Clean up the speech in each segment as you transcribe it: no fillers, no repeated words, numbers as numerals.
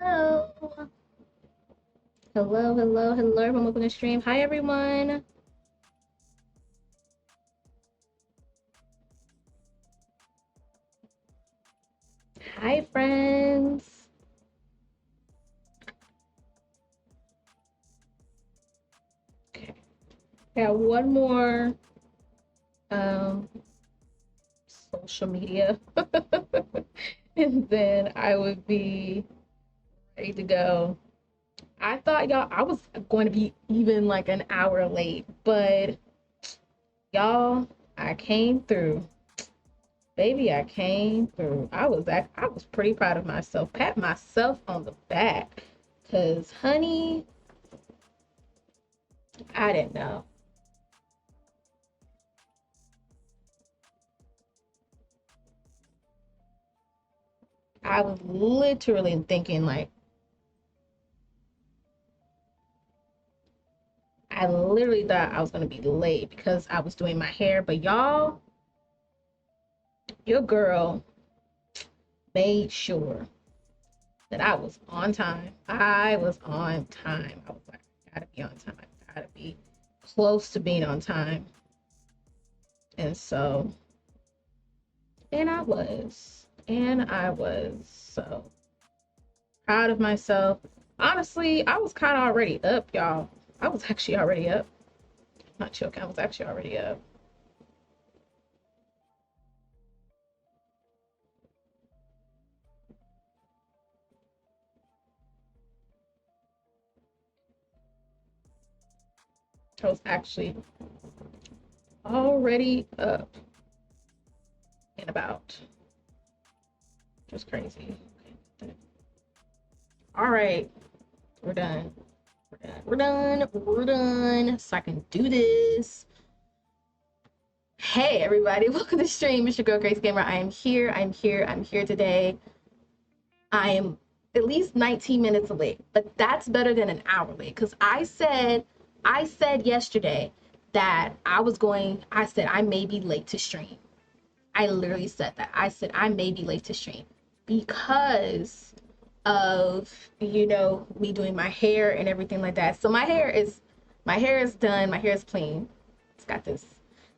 Hello. Hello, hello, hello. Everyone, welcome to stream. Hi, everyone. Hi, friends. Okay. Got one more um social media. And then I would be ready to go. I thought y'all I was going to be even like an hour late, but y'all, I came through. Baby, I came through. I was pretty proud of myself. Pat myself on the back. Cause honey, I didn't know. I was literally thinking like I literally thought I was gonna be late because I was doing my hair, but y'all, your girl made sure that I was on time. I was on time. I was like, I gotta be on time. I gotta be close to being on time. And so, and I was so proud of myself. Honestly, I was kind of already up, y'all. I was actually already up. Not joking, I was actually already up. I was actually already up and about. Just crazy. All right, we're done. We're done. We're done. So I can do this. Hey everybody, welcome to the stream. It's your girl Grace Gamer. I am here. I'm here today. I am at least 19 minutes late, but that's better than an hour late because I said yesterday that I said I may be late to stream. I literally said that. I said I may be late to stream because of, me doing my hair and everything like that. So my hair is done, my hair is clean. It's got this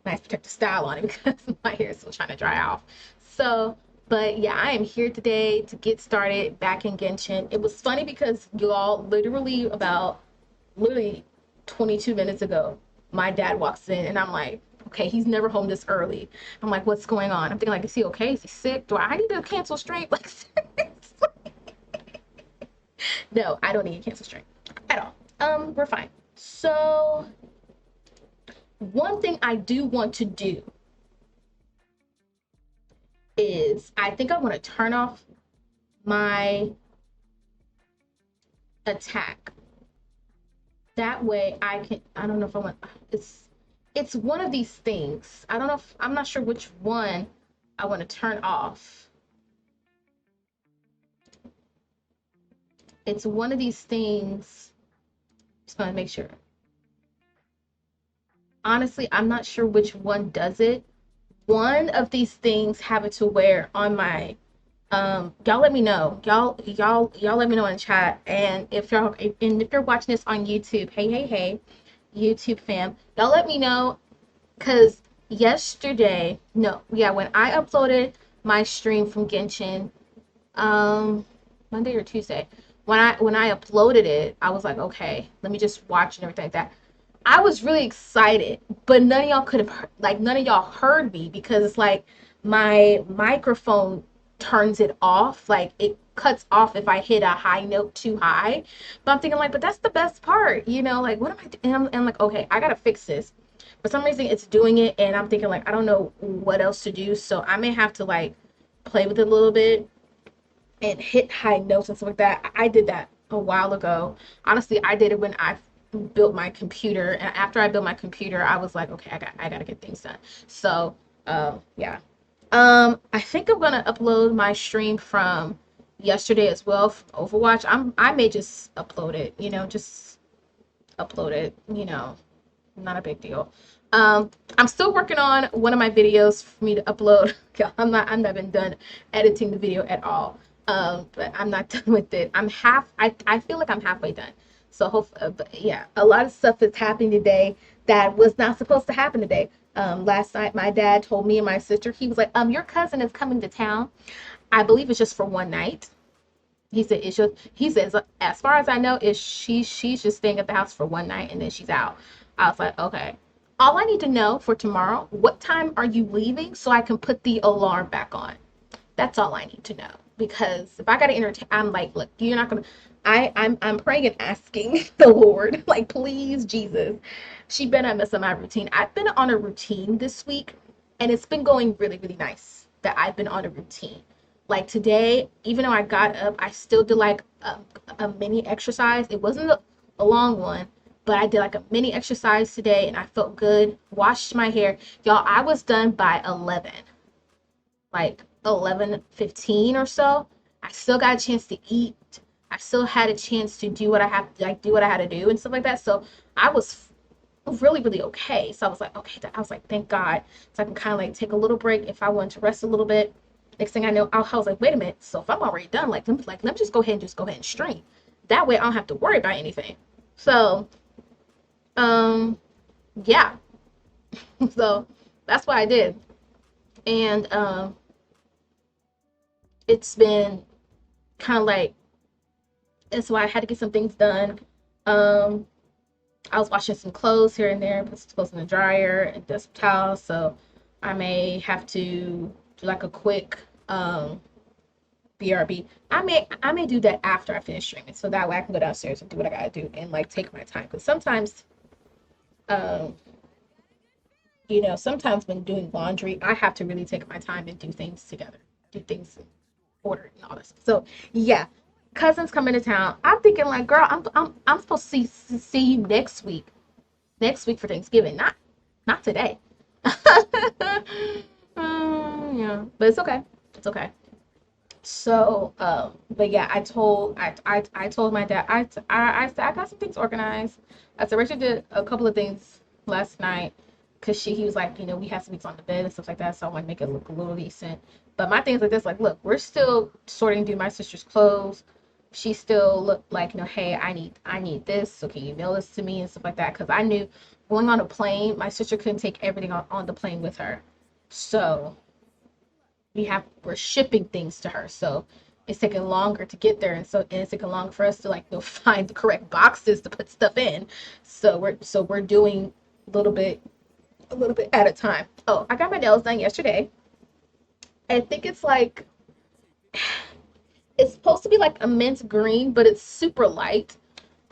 nice protective style on it because my hair is still trying to dry off. So, but yeah, I am here today to get started back in Genshin. It was funny because you all literally 22 minutes ago, my dad walks in and I'm like, okay, he's never home this early. I'm like, what's going on? I'm thinking like, is he okay? Is he sick? Do I need to cancel straight? Like, no, I don't need to cancel straight at all. We're fine. So one thing I do want to do is I think I want to turn off my attack. That way I don't know if I want it's one of these things. I don't know if I'm not sure which one I want to turn off. It's one of these things. Just want to make sure. Honestly, I'm not sure which one does it. One of these things have it to where on my y'all let me know. Y'all let me know in chat. And if you're watching this on YouTube, hey, YouTube fam, y'all let me know because yesterday, no, yeah, when I uploaded my stream from Genshin, Monday or Tuesday, when I uploaded it, I was like, okay, let me just watch and everything like that. I was really excited, but none of y'all heard me because it's like my microphone turns it off, like it cuts off if I hit a high note too high. But I'm thinking like, but that's the best part, like what am I doing? And I'm like, okay, I gotta fix this. For some reason, it's doing it, and I'm thinking like, I don't know what else to do, so I may have to like play with it a little bit and hit high notes and stuff like that. I did that a while ago. Honestly, I did it when I built my computer, and after I built my computer, I was like, okay, I gotta get things done. So, yeah. I think I'm gonna upload my stream from yesterday as well from Overwatch. I may just upload it, just upload it, not a big deal. I'm still working on one of my videos for me to upload. I'm not even done editing the video at all. But I'm not done with it. I feel like I'm halfway done. So but yeah, a lot of stuff is happening today that was not supposed to happen today. Last night my dad told me and my sister, he was like, your cousin is coming to town. I believe it's just for one night. He said it's just, he says, as far as I know, is she's just staying at the house for one night and then she's out. I was like, okay. All I need to know for tomorrow, what time are you leaving so I can put the alarm back on? That's all I need to know. Because if I gotta entertain, I'm like, look, you're not gonna. I'm praying and asking the Lord, like, please, Jesus, she better not mess up my routine. I've been on a routine this week, and it's been going really, really nice. That I've been on a routine. Like today, even though I got up, I still did like a mini exercise. It wasn't a long one, but I did like a mini exercise today, and I felt good. Washed my hair, y'all. I was done by 11, like 11:15 or so. I still got a chance to eat. I still had a chance to do what I have, like do what I had to do and stuff like that. So I was really, really okay. So I was like, okay, I was like, thank God. So I can kind of like take a little break if I want to rest a little bit. Next thing I know, I was like, wait a minute. So if I'm already done, let me just go ahead and stream. That way I don't have to worry about anything. So, um, yeah. So that's what I did. And it's been kind of like, and so I had to get some things done. Um, I was washing some clothes here and there, put some clothes in the dryer and dust some towels. So I may have to do like a quick BRB. I may do that after I finish streaming, so that way I can go downstairs and do what I gotta do and like take my time. Because sometimes, um, sometimes when doing laundry, I have to really take my time and do things together, do things in order and all this. So yeah, cousins coming to town. I'm thinking like, girl, I'm supposed to see you next week for Thanksgiving, not today. Yeah, but it's okay. It's okay. So, but yeah, I told my dad, I said I got some things organized. I said Rachel did a couple of things last night because he was like, we had some things on the bed and stuff like that, so I want to make it look a little decent. But my things like this, like, look, we're still sorting through my sister's clothes. She still looked like, hey, I need this, so can you mail this to me and stuff like that? Because I knew going on a plane, my sister couldn't take everything on the plane with her, so we're shipping things to her, so it's taking longer to get there, and it's taking longer for us to like find the correct boxes to put stuff in. So we're doing a little bit at a time. Oh, I got my nails done yesterday. I think it's supposed to be like a mint green, but it's super light.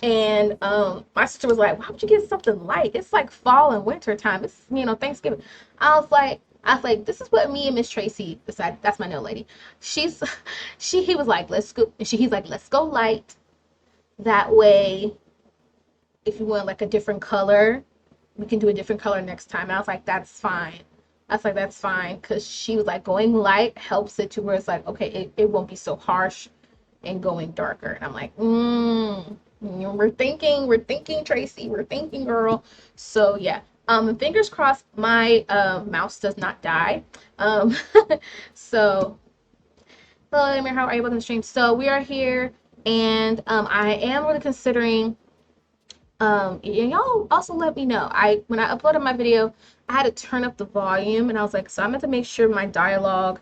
And my sister was like, "Why would you get something light? It's like fall and winter time. It's Thanksgiving." I was like, this is what me and Miss Tracy decided. That's my nail lady. She's he was like, let's go. He's like, let's go light. That way, if you want like a different color, we can do a different color next time. And I was like, that's fine. I was like, that's fine, because she was like, going light helps it to where it's like, okay, it won't be so harsh and going darker. And I'm like, we're thinking, Tracy, we're thinking, girl. So yeah. Fingers crossed my mouse does not die. Um, so hello, Amir, how are you? Welcome to the stream. So we are here, and I am really considering. And y'all also let me know. When I uploaded my video, I had to turn up the volume, and I was like, so I'm going to make sure my dialogue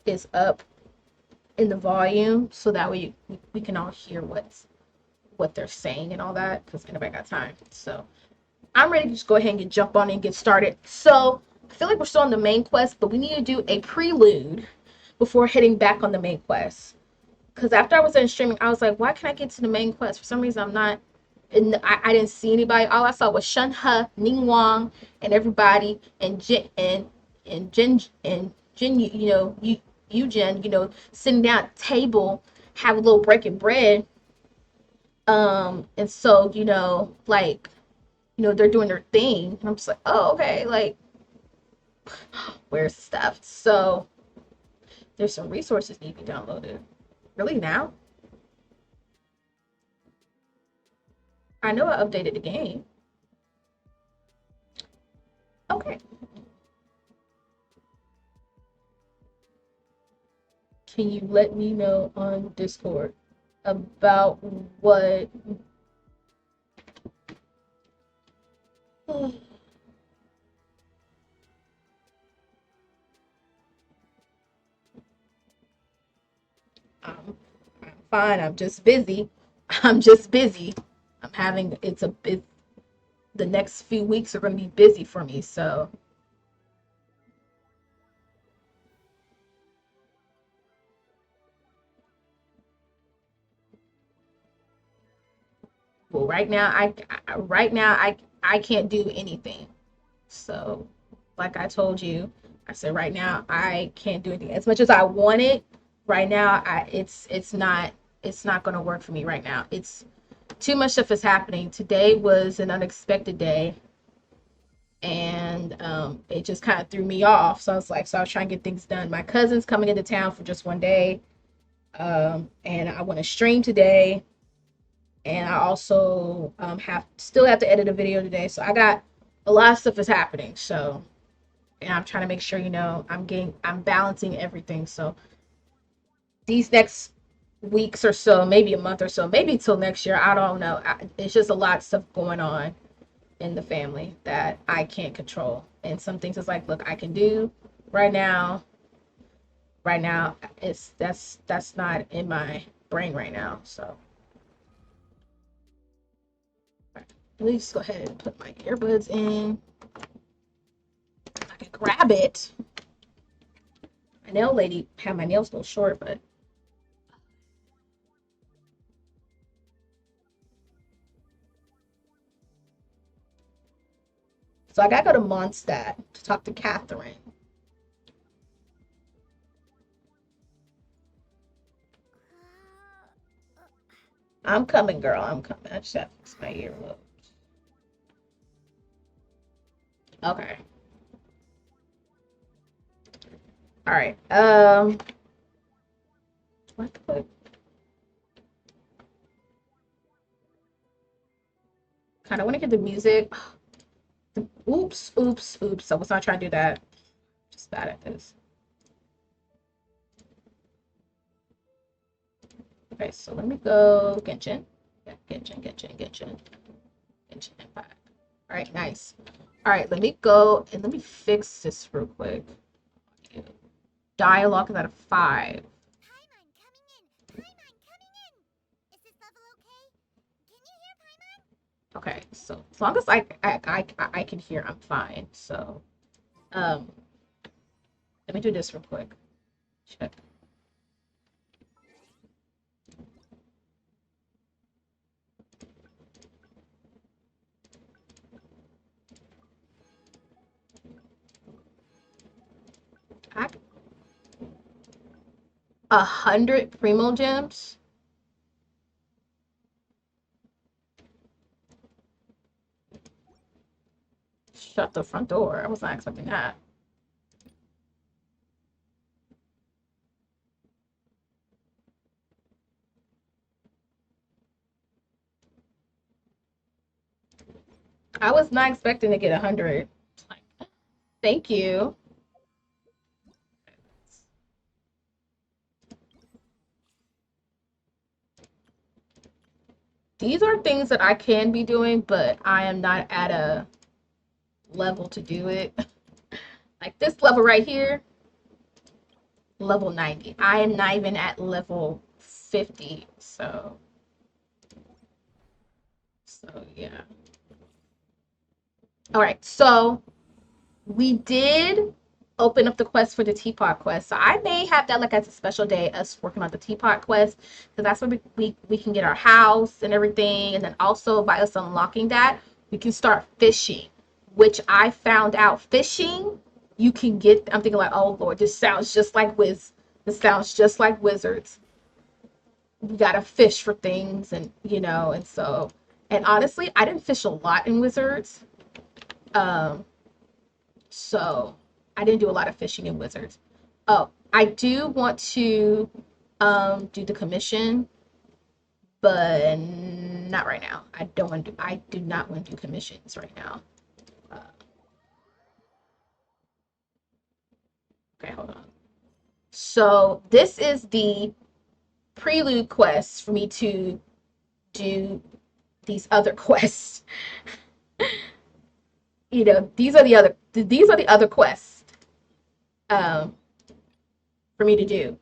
is up in the volume, so that way we can all hear what they're saying and all that, because anybody got time. So I'm ready to just go ahead and jump on and get started. So I feel like we're still on the main quest, but we need to do a prelude before heading back on the main quest. Because after I was done streaming, I was like, why can't I get to the main quest? For some reason, I'm not. And I didn't see anybody. All I saw was Shun He, Ning Wang, and everybody, and Jin and Jin, Jen, sitting down at the table, have a little breaking bread. And so, like, they're doing their thing. And I'm just like, oh, okay, like, where's the stuff? So there's some resources need to be downloaded. Really now? I know I updated the game. Okay. can you let me know on Discord about what I'm, I'm fine. I'm just busy. I'm just busy. I'm having it's a bit the next few weeks are going to be busy for me. So, well, right now I can't do anything. So, like I told you, I said right now I can't do anything. As much as I want it, right now it's not going to work for me right now. It's too much stuff is happening. Today was an unexpected day, and it just kind of threw me off. So I was trying to get things done. My cousin's coming into town for just one day, and I want to stream today, and I also have still have to edit a video today. So I got a lot of stuff is happening. So and I'm trying to make sure I'm balancing everything. So these next weeks or so, maybe a month or so, maybe till next year, I don't know. It's just a lot of stuff going on in the family that I can't control. And some things it's like, look, I can do right now. Right now, it's that's not in my brain right now. So let me just go ahead and put my earbuds in. I can grab it. My nail lady had my nails a little short, but so I gotta go to Mondstadt to talk to Catherine. I'm coming, girl. I'm coming. I just have to fix my earlobe. Okay. All right. What the kind of want to get the music. Oops, oops, oops. I was not trying to do that. Just bad at this. Okay, so let me go Genshin. Yeah, Genshin Impact. All right, nice. All right, let me go and let me fix this real quick. Dialogue is at a 5. Okay, so as long as I can hear, I'm fine. So um, let me do this real quick. Check. I 100 primo gems. Shut the front door. I was not expecting that. I was not expecting to get 100. Like, thank you. These are things that I can be doing, but I am not at a level to do it. Like this level right here, level 90. I am not even at level 50. So yeah. All right. So we did open up the quest for the teapot quest. So I may have that like as a special day, us working on the teapot quest, because that's where we can get our house and everything. And then also by us unlocking that, we can start fishing, which I found out fishing, you can get, I'm thinking like, oh Lord, this sounds just like this sounds just like wizards. We gotta fish for things and and so and honestly, I didn't fish a lot in wizards. Um, So I didn't do a lot of fishing in Wizards. Oh, I do want to do the commission, but not right now. I do not want to do commissions right now. Uh, okay, hold on. So this is the prelude quest for me to do these other quests. These are the other quests um, for me to do.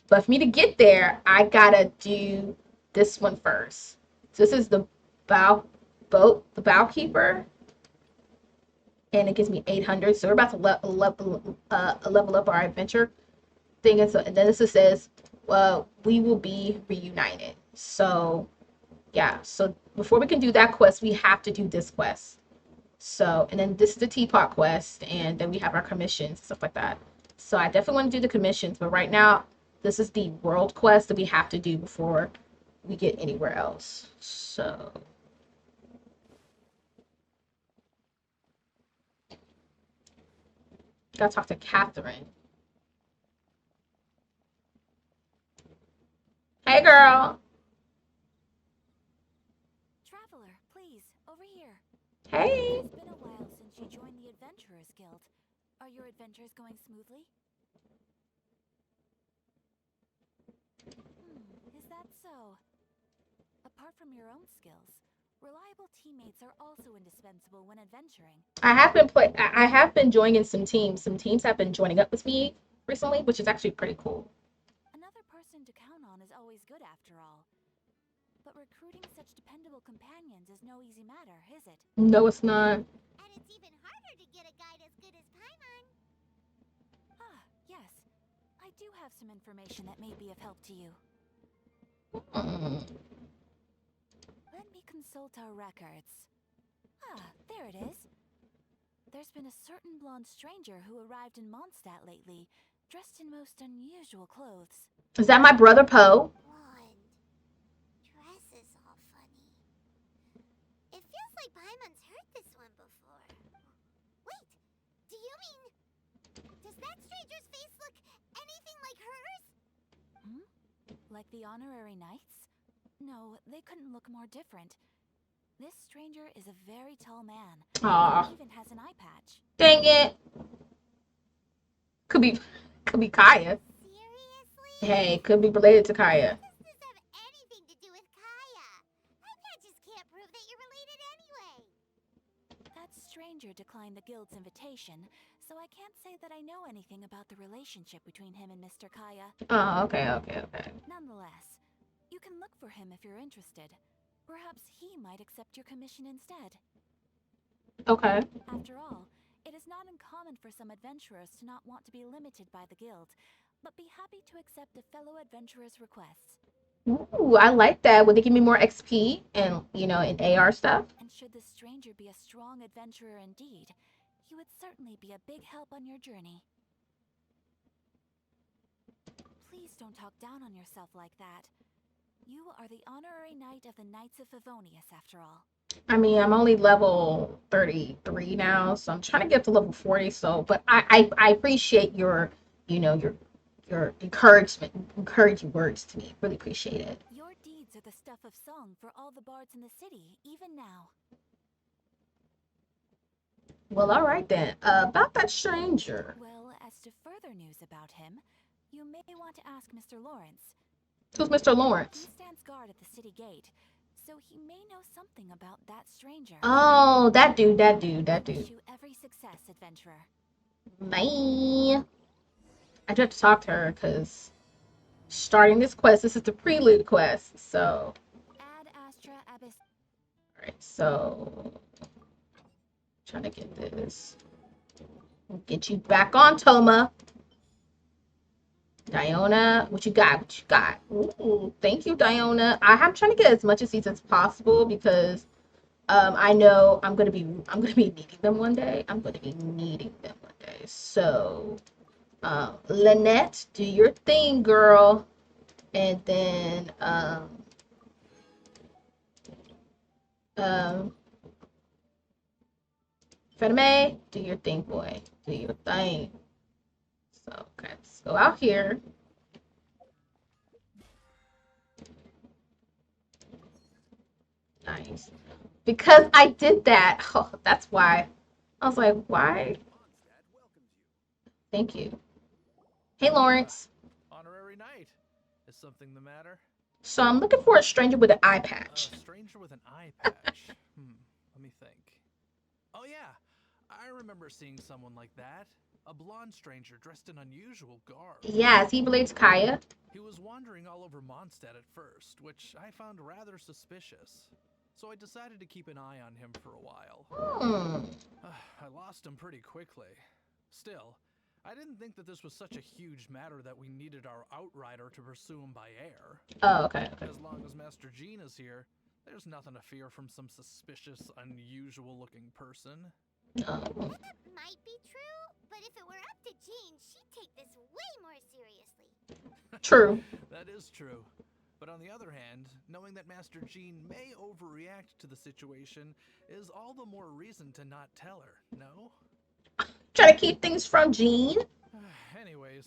But for me to get there, I gotta do this one first. So this is the bow keeper, and it gives me 800. So we're about to level up our adventure thing. And then this says, we will be reunited. So yeah. So before we can do that quest, we have to do this quest. So, and then this is the teapot quest, and then we have our commissions, stuff like that. So I definitely want to do the commissions, but right now, this is the world quest that we have to do before we get anywhere else. So, gotta talk to Catherine. Hey, girl. Traveler, please, over here. Hey. It's been a while since you joined the Adventurers Guild. Are your adventures going smoothly? Is that so? Apart from your own skills, reliable teammates are also indispensable when adventuring. I have been joining some teams. Some teams have been joining up with me recently, which is actually pretty cool. Another person to count on is always good after all. But recruiting such dependable companions is no easy matter, is it? No, it's not. And it's even harder to get a guide as good as Paimon. Ah, yes. I do have some information that may be of help to you. Mm. Let me consult our records. Ah, there it is. There's been a certain blonde stranger who arrived in Mondstadt lately, dressed in most unusual clothes. Is that my brother Poe? Blonde. Dress is all funny. It feels like Paimon's heard this one before. Wait, do you mean... Does that stranger's face look anything like hers? Like the honorary knights? No, they couldn't look more different. This stranger is a very tall man. Aw. He even has an eye patch. Dang it. Could be Kaya. Seriously? Hey, could be related to Kaya. How does this have anything to do with Kaya? My patches can't prove that you're related anyway. That stranger declined the guild's invitation, so I can't say that I know anything about the relationship between him and Mr. Kaya. Oh, okay. Nonetheless, you can look for him if you're interested. Perhaps he might accept your commission instead. Okay. After all, it is not uncommon for some adventurers to not want to be limited by the guild, but be happy to accept a fellow adventurer's requests. Ooh, I like that. Would they give me more XP and, and AR stuff? And should the stranger be a strong adventurer indeed, he would certainly be a big help on your journey. Please don't talk down on yourself like that. You are the honorary knight of the Knights of Favonius, after all. I mean, I'm only level 33 now, so I'm trying to get to level 40. So, but I appreciate your encouraging words to me. Really appreciate it. Your deeds are the stuff of song for all the bards in the city, even now. Well, all right then. About that stranger. Well, as to further news about him, you may want to ask Mr. Lawrence. Who's Mr. Lawrence? He stands guard at the city gate, so he may know something about that stranger. Oh, that dude. I wish you every success, adventurer. Bye. I do have to talk to her because starting this quest, this is the prelude quest. So, Ad Astra Abyss. all right. So, trying to get this. We'll get you back on, Toma. Diona, what you got? What you got? Ooh, thank you, Diona. I'm trying to get as much of these as possible because I know I'm gonna be needing them one day. I'm gonna be needing them one day. So, Lynette, do your thing, girl. And then Fedeme, do your thing, boy. Do your thing. So, okay, let's go out here. Nice. Because I did that. Oh, that's why. I was like, why? Thank you. Hey, Lawrence. very night. Is something the matter? So I'm looking for a stranger with an eye patch. A stranger with an eye patch. Let me think. Oh yeah, I remember seeing someone like that. A blonde stranger dressed in unusual garb. Yeah, is he related to Kaya? He was wandering all over Mondstadt at first, which I found rather suspicious. So I decided to keep an eye on him for a while. I lost him pretty quickly. Still, I didn't think that this was such a huge matter that we needed our outrider to pursue him by air. Oh, okay. As long as Master Jean is here, there's nothing to fear from some suspicious, unusual-looking person. Oh. That might be true, but if it were up to Jean, she'd take this way more seriously. True. That is true. But on the other hand, knowing that Master Jean may overreact to the situation is all the more reason to not tell her, no? Try to keep things from Jean. Anyways,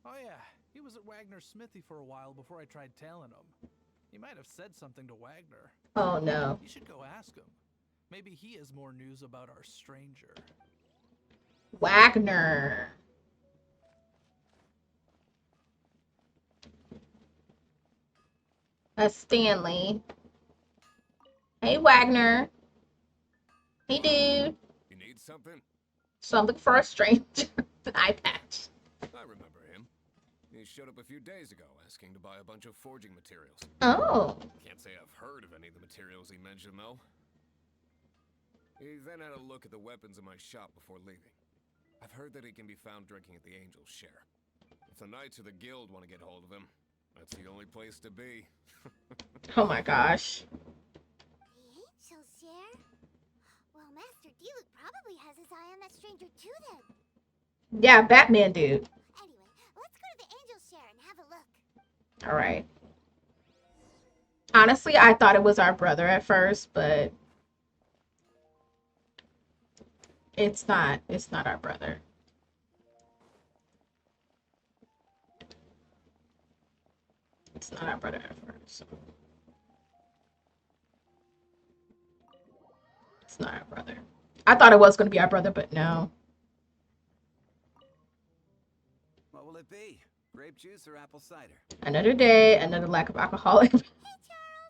oh yeah, he was at Wagner's smithy for a while before I tried tailing him. He might have said something to Wagner. Oh no. You should go ask him. Maybe he has more news about our stranger. Wagner. That's Stanley. Hey, Wagner. Hey, dude. You need something? So I'm looking for a stranger with an eye patch. I remember him. He showed up a few days ago asking to buy a bunch of forging materials. Oh. Can't say I've heard of any of the materials he mentioned, though. He then had a look at the weapons in my shop before leaving. I've heard that he can be found drinking at the Angel's Share. If the Knights of the Guild want to get hold of him, that's the only place to be. Oh my gosh. The Angel's Share? Well, Master Diluc probably has his eye on that stranger too then. Yeah, Batman dude. Anyway, let's go to the Angel's Share and have a look. All right. Honestly, I thought it was our brother at first, but it's not. It's not our brother. It's not our brother at first. It's not our brother. I thought it was going to be our brother, but no. What will it be? Grape juice or apple cider? Another day, another lack of alcoholic. Hey, Charles!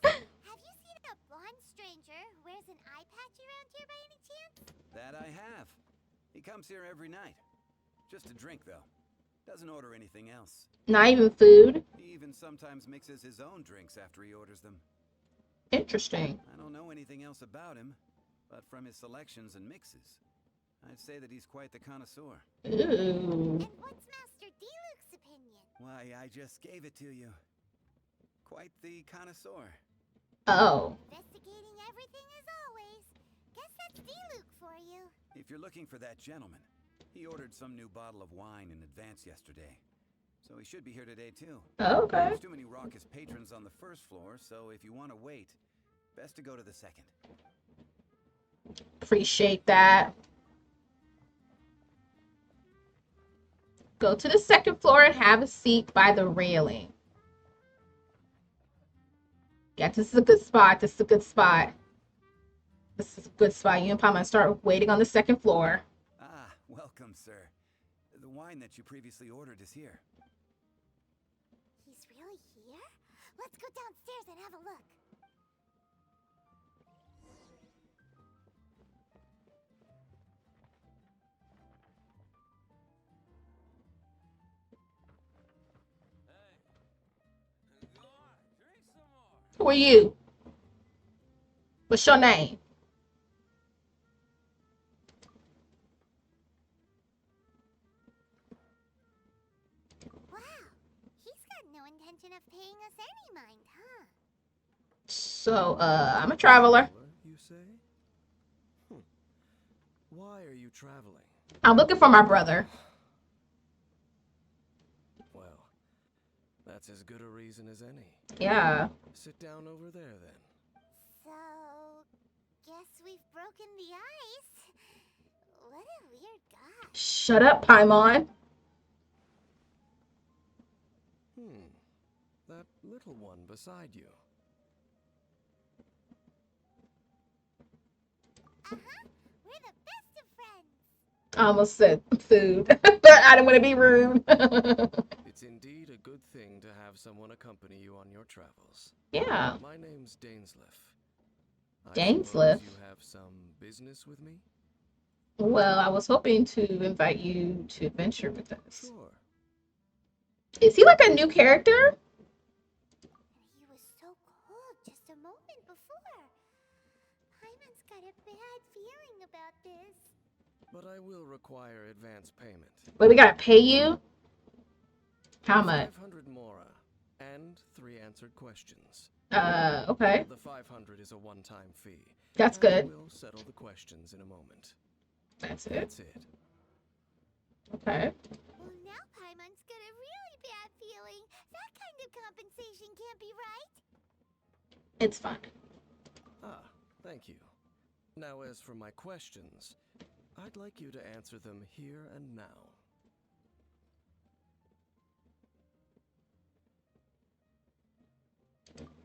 Have you seen a blonde stranger who wears an eye patch around here by any chance? That I have. He comes here every night. Just to drink, though. Doesn't order anything else. Not even food. He even sometimes mixes his own drinks after he orders them. Interesting. I don't know anything else about him, but from his selections and mixes, I'd say that he's quite the connoisseur. Ooh. And what's Master Diluc's opinion? Why, I just gave it to you. Quite the connoisseur. Oh. Investigating everything as always. Guess that's Diluc for you. If you're looking for that gentleman, he ordered some new bottle of wine in advance yesterday. So he should be here today, too. Okay. There's too many raucous patrons on the first floor, so if you want to wait, best to go to the second. Appreciate that. Go to the second floor and have a seat by the railing. Yeah, this is a good spot. This is a good spot. This is a good spot. You and Palma start waiting on the second floor. Ah, welcome, sir. The wine that you previously ordered is here. He's really here? Let's go downstairs and have a look. Go on, drink some more. Who are you? What's your name? Wow, he's got no intention of paying us any mind, huh? So, I'm a traveler. You say? Why are you traveling? I'm looking for my brother. Well, that's as good a reason as any. Yeah. Sit down over there, then. So, guess we've broken the ice. What a weird guy. Shut up, Paimon. That little one beside you. Uh-huh, we're the best of friends. I almost said food, but I didn't want to be rude. It's indeed a good thing have someone accompany you on your travels. Yeah. My name's Dainsleif. I Dainsleif. suppose you have some business with me? Well, I was hoping to invite you to adventure with us. Sure. Is he like a new character? He was so cold just a moment before. Paimon's got a bad feeling about this. But I will require advance payment. Wait, we gotta pay you? How much? 500 mora and 3 answered questions. Okay. The 500 is a one-time fee. That's and good. We'll settle the questions in a moment. That's it. That's it. Okay. Well, now Paimon's got a really bad feeling. That kind of compensation can't be right. It's fine. Ah, thank you. Now, as for my questions, I'd like you to answer them here and now.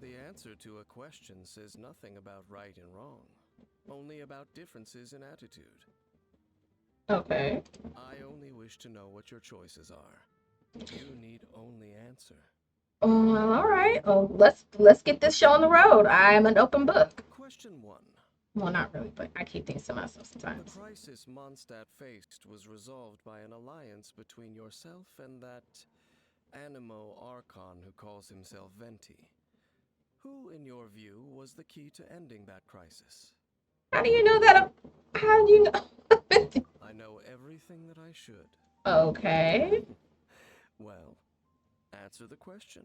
The answer to a question says nothing about right and wrong, only about differences in attitude. Okay. I only wish to know what your choices are. You need only answer. All right. Well, let's get this show on the road. I'm an open book. Question 1. Well, not really, but I keep things to myself The sometimes. crisis Mondstadt faced was resolved by an alliance between yourself and that Animo Archon who calls himself Venti. Who, in your view, was the key to ending that crisis? How do you know that? How do you know? I know everything that I should. Okay. Well, answer the question.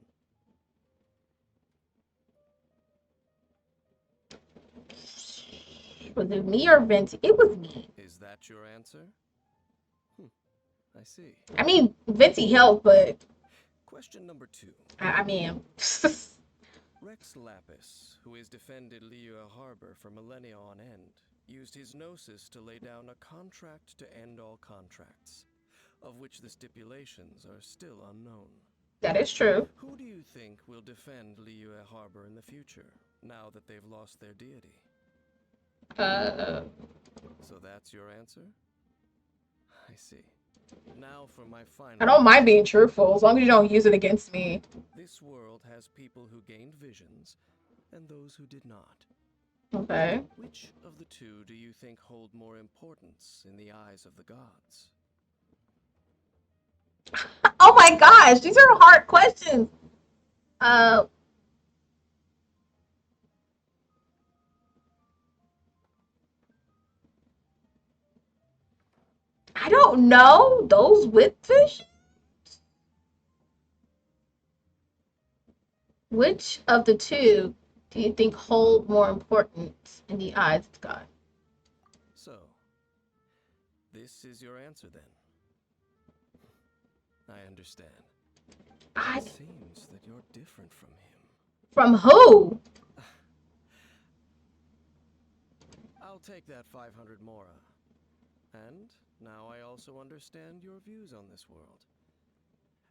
Was it me or Venti? It was me. Is that your answer? I see. I mean, Venti helped, but Question number 2. I mean, Rex Lapis, who has defended Liyue Harbor for millennia on end, used his gnosis to lay down a contract to end all contracts, of which the stipulations are still unknown. that is true. Who do you think will defend Liyue Harbor in the future, now that they've lost their deity? So that's your answer? I see. Now for my final I don't mind being question. truthful as long as you don't use it against me. This world has people who gained visions, and those who did not. Okay. Which of the two do you think hold more importance in the eyes of the gods? Oh my gosh, these are hard questions. Uh, I don't know. Those with fish? Which of the two do you think hold more importance in the eyes of God? So, this is your answer then. I understand. I, It seems that you're different from him. from who? I'll take that 500 mora. And now I also understand your views on this world.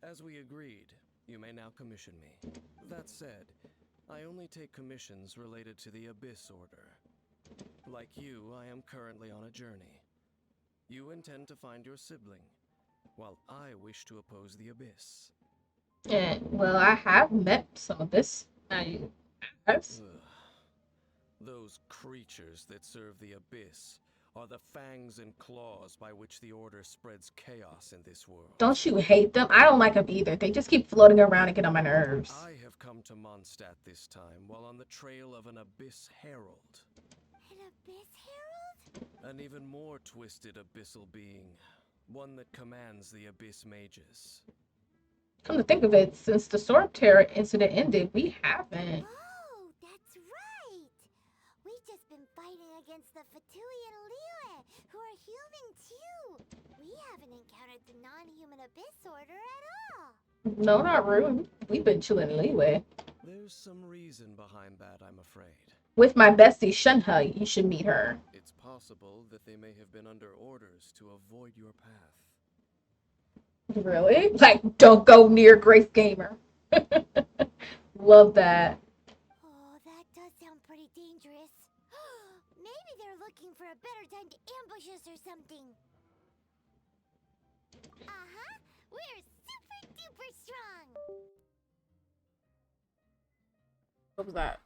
As we agreed, you may now commission me. That said, I only take commissions related to the Abyss Order. Like you, I am currently on a journey. You intend to find your sibling, while I wish to oppose the Abyss. Well, I have met some of this. I have. Ugh. Those creatures that serve the Abyss are the fangs and claws by which the Order spreads chaos in this world. Don't you hate them? I don't like them either. They just keep floating around and get on my nerves. I have come to Mondstadt this time while on the trail of an Abyss Herald. An Abyss Herald? An even more twisted abyssal being. One that commands the Abyss Mages. Come to think of it, since the Sword Terror incident ended, we haven't. Oh, that's right. We've just been fighting against the Fatui and Liyue, who are human too. We haven't encountered the non-human Abyss Order at all. No, not rude. We've been chilling leeway. There's some reason behind that, I'm afraid. With my bestie Shunha, you should meet her. It's possible that they may have been under orders to avoid your path. Really? Like, don't go near Grace Gamer. Love that. Oh, that does sound pretty dangerous. Maybe they're looking for a better time to ambush us or something. Uh-huh. We're super duper strong. What was that?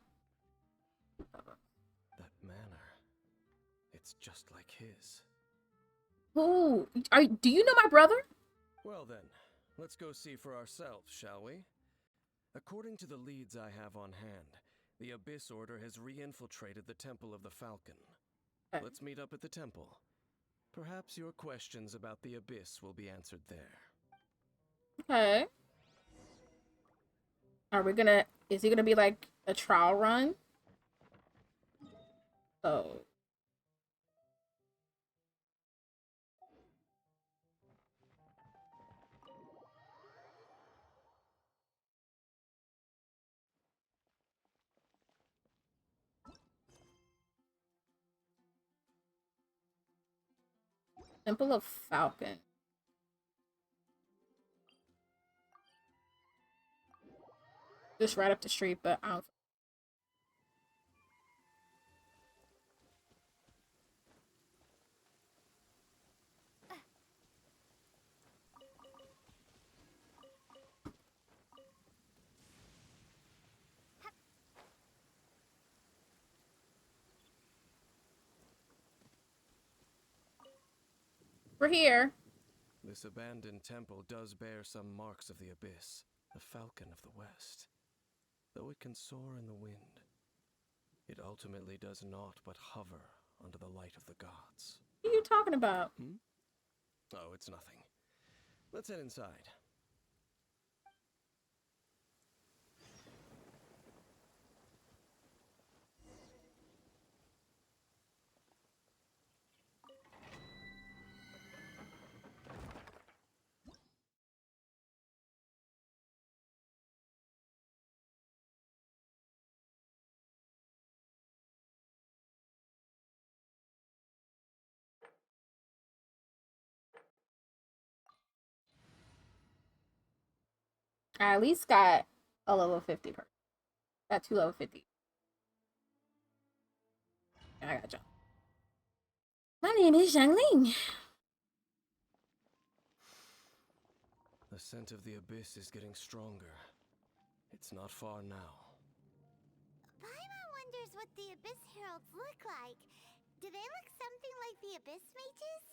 That manor. It's just like his. Who? Do you know my brother? Well then, let's go see for ourselves, shall we? According to the leads I have on hand, the Abyss Order has re-infiltrated the Temple of the Falcon. Okay. Let's meet up at the temple. Perhaps your questions about the Abyss will be answered there. Okay. Is it gonna be like a trial run? Oh. Temple of Falcon. Just right up the street, but I don't. We're here. This abandoned temple does bear some marks of the Abyss, the Falcon of the West. Though it can soar in the wind, it ultimately does naught but hover under the light of the gods. What are you talking about? Oh, it's nothing. Let's head inside. I at least got a level 50 per. Got 2 level 50. I got jump. My name is Ling. The scent of the Abyss is getting stronger. It's not far now. Paimon wonders what the Abyss Heralds look like. Do they look something like the Abyss Mages?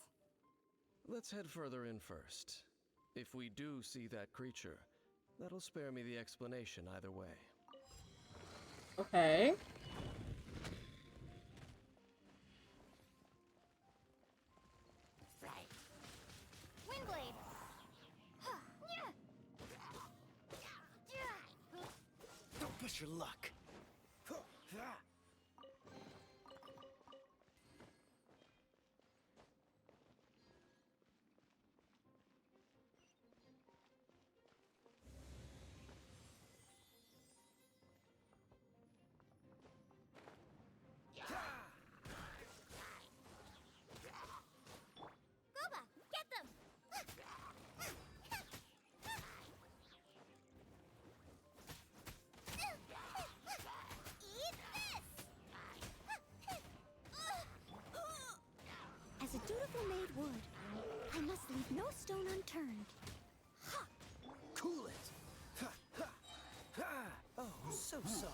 Let's head further in first. If we do see that creature, that'll spare me the explanation either way. Okay. Windblade! Don't push your luck. Boba, get them! Eat this! As a dutiful maid would, I must leave no stone unturned. Cool it. Oh, so sorry.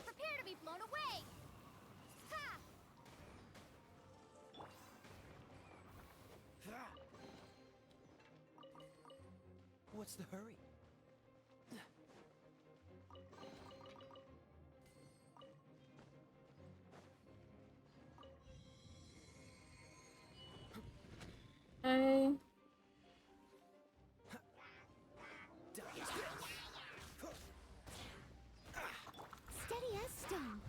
Prepare to be blown away! Ha! What's the hurry? Okay. Steady as stone.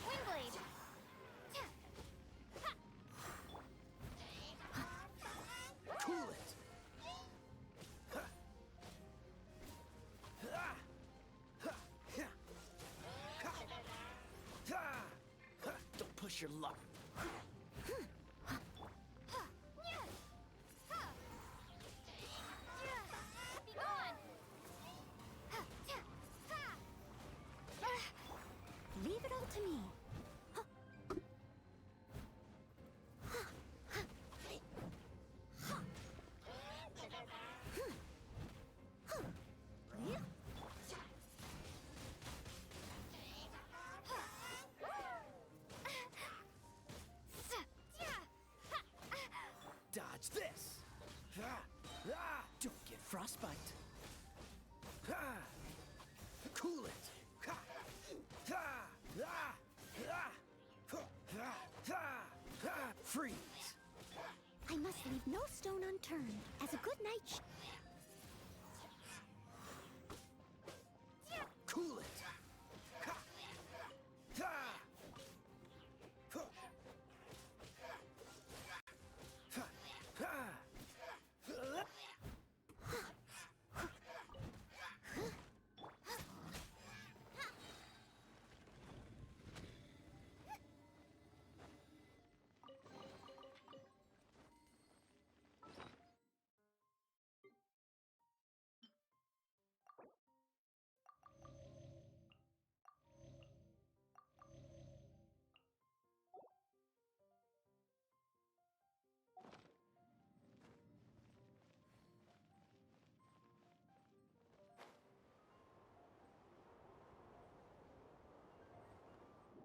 Windblade! Cool it. Don't push your luck. Freeze! I must leave no stone unturned, as a good knight Cool it! Ha! Ha! Huh. Ha! Ha!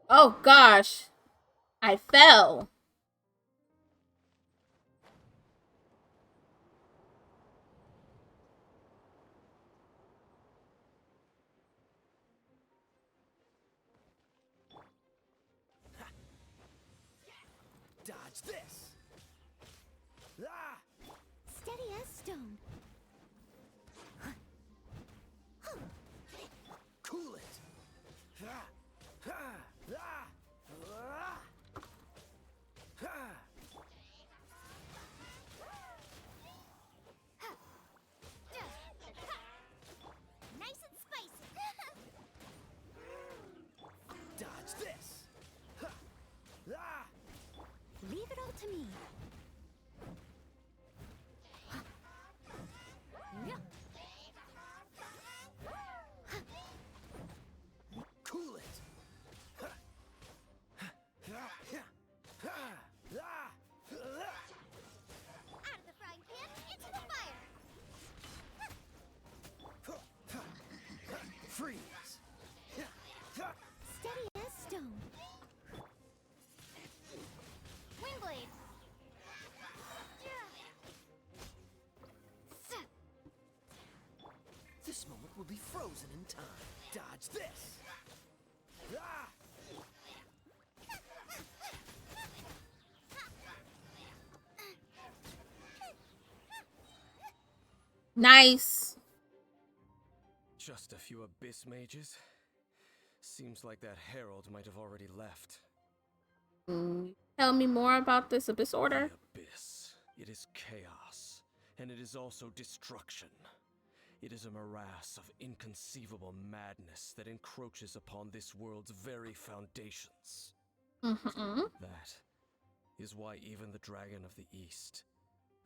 Oh gosh. I fell. Dodge this! Ah! steady as stone. Cool it! Ha! Ha! Ah! Ah! Ha! Nice and spicy. Dodge this! Ha! Ah! Leave it all to me. Cool it! Ha! Ha! Ha! Ha! Ah! Out of the frying pan, into the fire. Freeze! Steady as stone. Windblade. This moment will be frozen in time. Dodge this! Ah! Nice. Just a few abyss mages? Seems like that herald might have already left. Tell me more about this Abyss Order. The abyss. It is chaos, and it is also destruction. It is a morass of inconceivable madness that encroaches upon this world's very foundations. That is why even the Dragon of the East,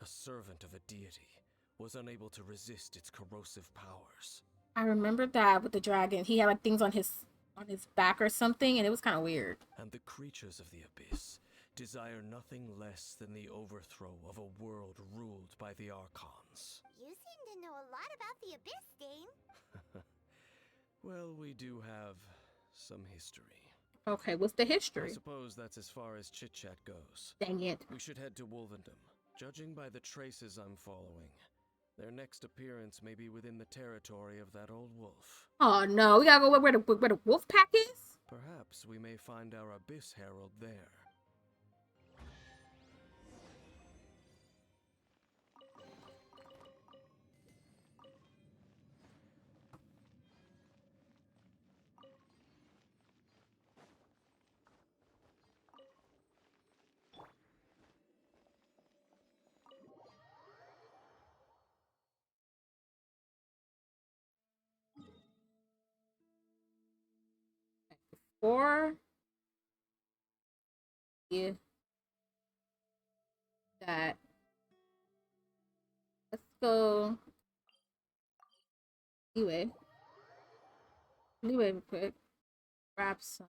a servant of a deity, was unable to resist its corrosive powers. I remember that with the dragon. He had like things on his back or something, and it was kind of weird. And the creatures of the abyss desire nothing less than the overthrow of a world ruled by the Archons. You seem to know a lot about the Abyss, Dame. Well, we do have some history. Okay, what's the I history? suppose that's as far as chit-chat goes. Dang it. We should head to Wolvendom. Judging by the traces I'm following, their next appearance may be within the territory of that old wolf. Oh no, we gotta go where the wolf pack is? Perhaps we may find our Abyss Herald there. Or yeah, that. Let's go. Anyway, real quick. Grab some.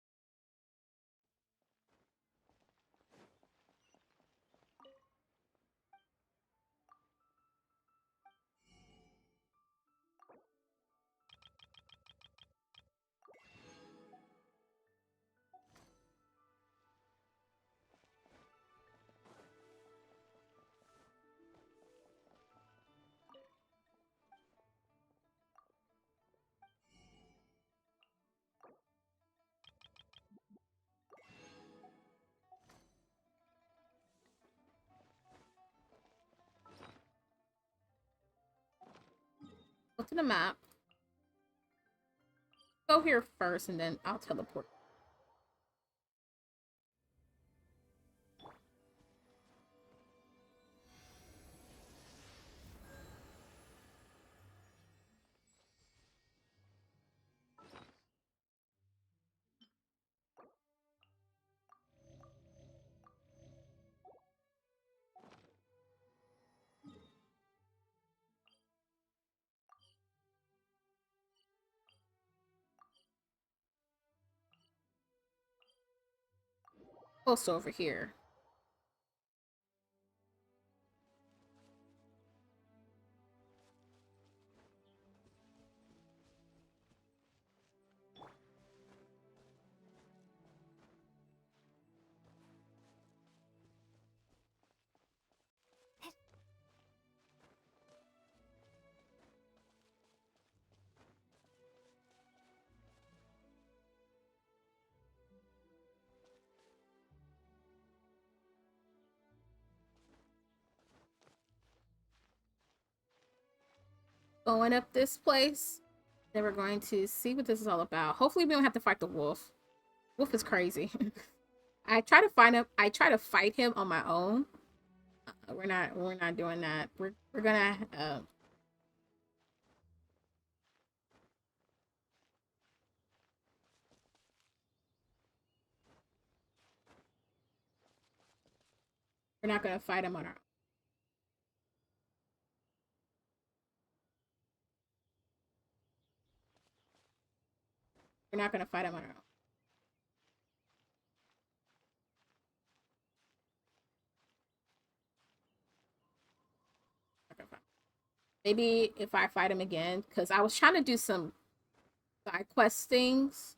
the map. Go here first, and then I'll teleport. Close over here. Going up this place. Then we're going to see what this is all about. Hopefully we don't have to fight the wolf. Wolf is crazy. I try to find him. I try to fight him on my own. We're not doing that. We're gonna we're not gonna fight him on our own. We're not gonna fight him on our own. Maybe if I fight him again, because I was trying to do some side quest things.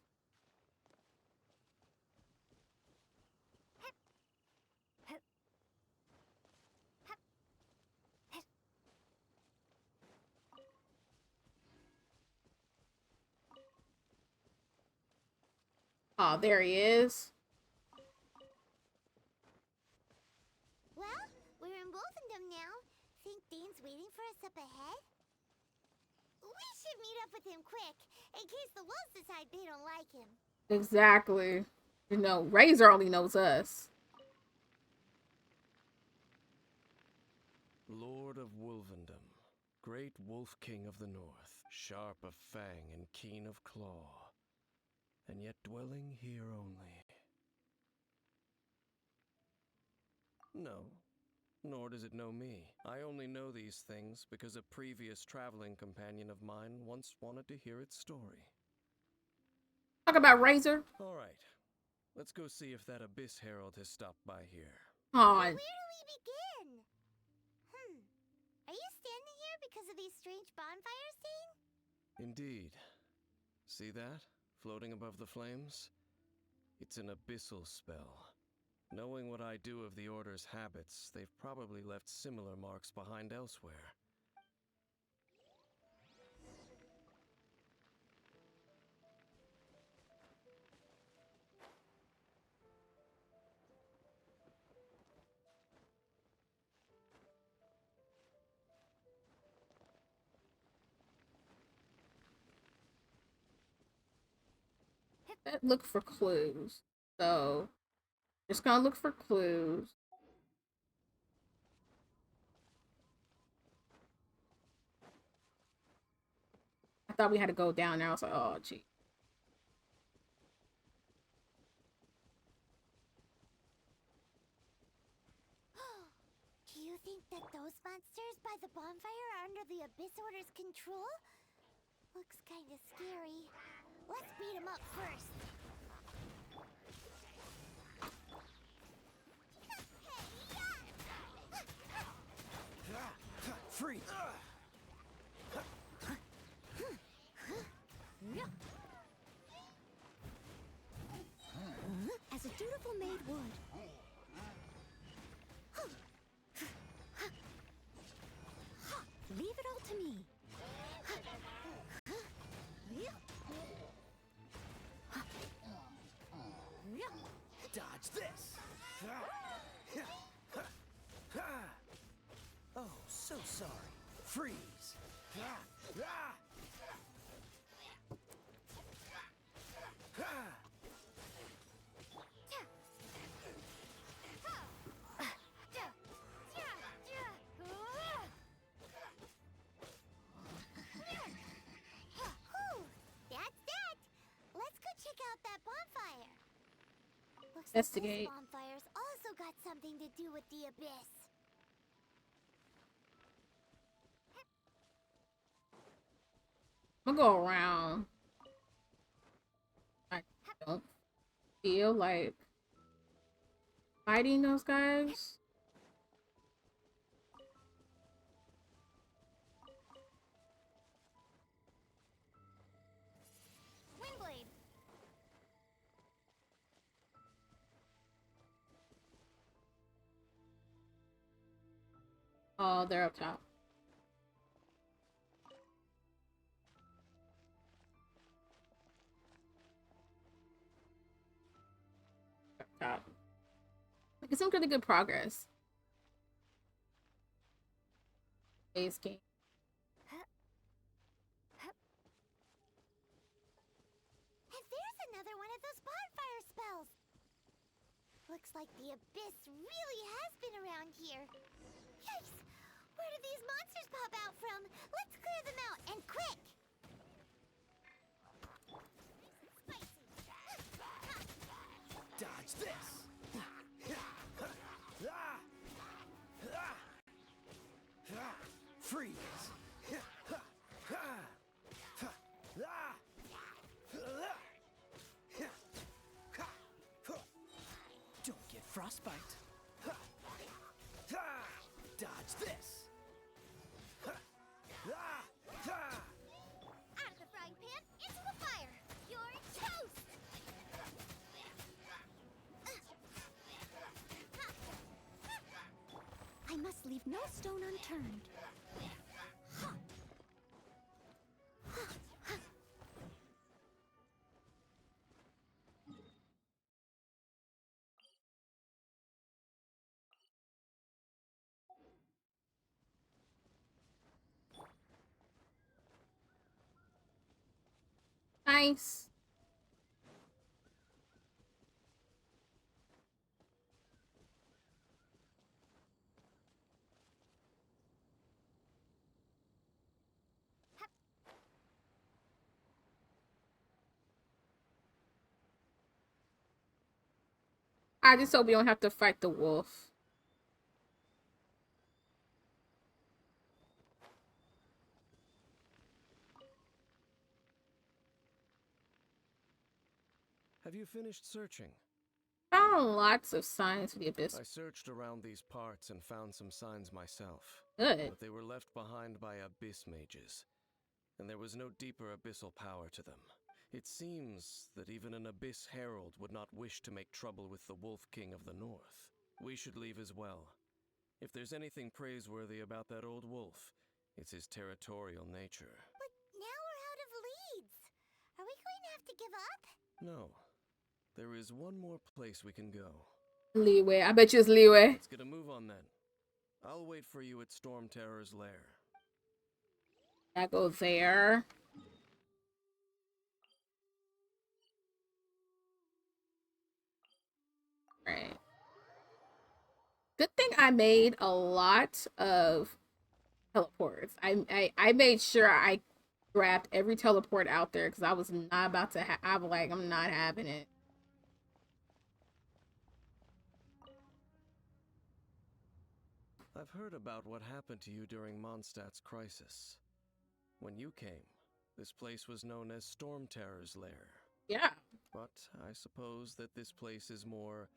Oh, there he is. Well, we're in Wolfendom now. Think Dane's waiting for us up ahead? We should meet up with him quick, in case the wolves decide they don't like him. Exactly. You know, Razor only knows us. Lord of Wolvendom, great wolf king of the north, sharp of fang and keen of claw, and yet dwelling here only. No, nor does it know me. I only know these things because a previous traveling companion of mine once wanted to hear its story. Talk about Razor. All right, let's go see if that Abyss Herald has stopped by here. Oh, Where do we begin? Are you standing here because of these strange bonfires, Dane? Indeed. See that? Floating above the flames? It's an abyssal spell. Knowing what I do of the Order's habits, they've probably left similar marks behind elsewhere. look for clues. So, just gonna look for clues. I thought we had to go down there. I was like, oh, gee. Do you think that those monsters by the bonfire are under the Abyss Order's control? Looks kinda scary. Let's beat them up first. Free! As a dutiful maid would. Leave it all to me. Dodge this! Oh, so sorry. Freeze! Investigate. bonfires also got something to do with the abyss. I'm gonna go around. I don't feel like fighting those guys. Windblade. Oh, they're up top. Up top. Making some really good progress. Base game. And there's another one of those bonfire spells. Looks like the abyss really has been around here. Yikes! Where do these monsters pop out from? Let's clear them out, and quick! Dodge this! Freeze! Don't get frostbite. Dodge this! Out of the frying pan, into the fire! You're toast! I must leave no stone unturned. Nice. I just hope we don't have to fight the wolf. Have you finished searching? Found lots of signs for the abyss. I searched around these parts and found some signs myself. Good. But they were left behind by abyss mages, and there was no deeper abyssal power to them. It seems that even an abyss herald would not wish to make trouble with the Wolf King of the North. We should leave as well. If there's anything praiseworthy about that old wolf, it's his territorial nature. But now we're out of leads. Are we going to have to give up? No. There is one more place we can go. Leeway. I bet you it's leeway. Let's get a move on then. I'll wait for you at Storm Terror's lair. I go there. Right. Good thing I made a lot of teleports. I made sure I grabbed every teleport out there because I was not about to I was like, I'm not having it. I've heard about what happened to you during Mondstadt's crisis. When you came, this place was known as Storm Terror's lair. Yeah. But I suppose that this place is more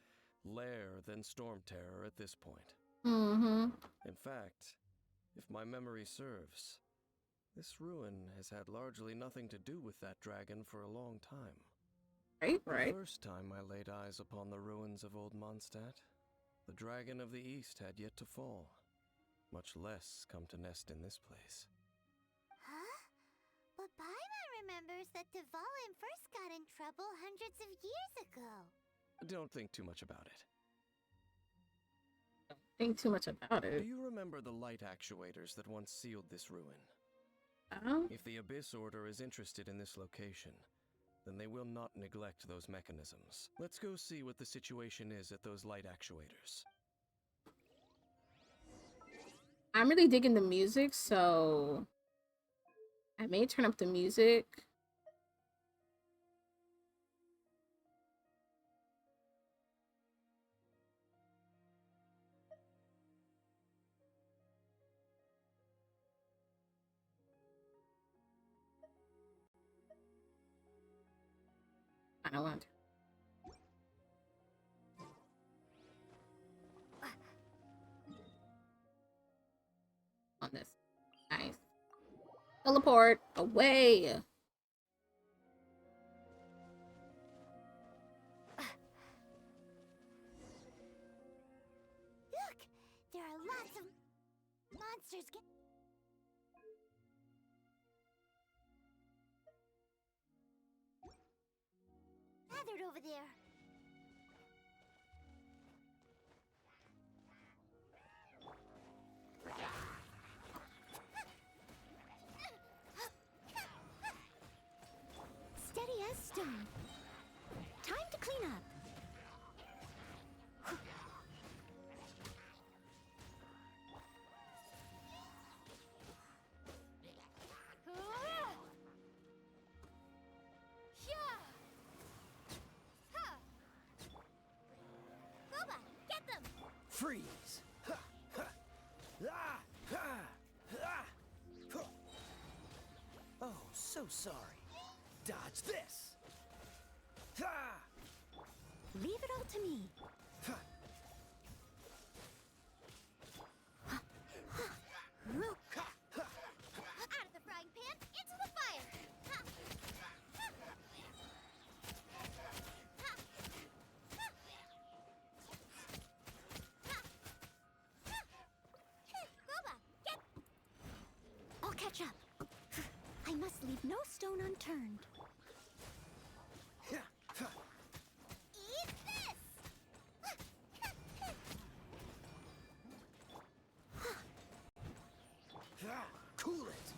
lair than Storm Terror at this point. Mm-hmm. In fact, if my memory serves, this ruin has had largely nothing to do with that dragon for a long time. Right. The first time I laid eyes upon the ruins of old Mondstadt, the dragon of the East had yet to fall, much less come to nest in this place. Huh? But Paimon remembers that Dvalin first got in trouble hundreds of years ago. Don't think too much about it. Think too much about Do it. you remember the light actuators that once sealed this ruin? If the Abyss Order is interested in this location, then they will not neglect those mechanisms. Let's go see what the situation is at those light actuators. I'm really digging the music, so I may turn up the music. kind of want on this. Nice. Teleport away. Look! There are lots of monsters gathered over there. Steady as stone. Time to clean up. Boba, get them! Freeze! Ha, ha. Ah, ha, ah. Huh. Oh, so sorry. Dodge this! Ha! Leave it all to me. Ha. Ha, ha. Out of the frying pan, into the fire! Boba, get... I'll catch up. I must leave no stone unturned. Ha, ha. Eat this! Ha. Cool it!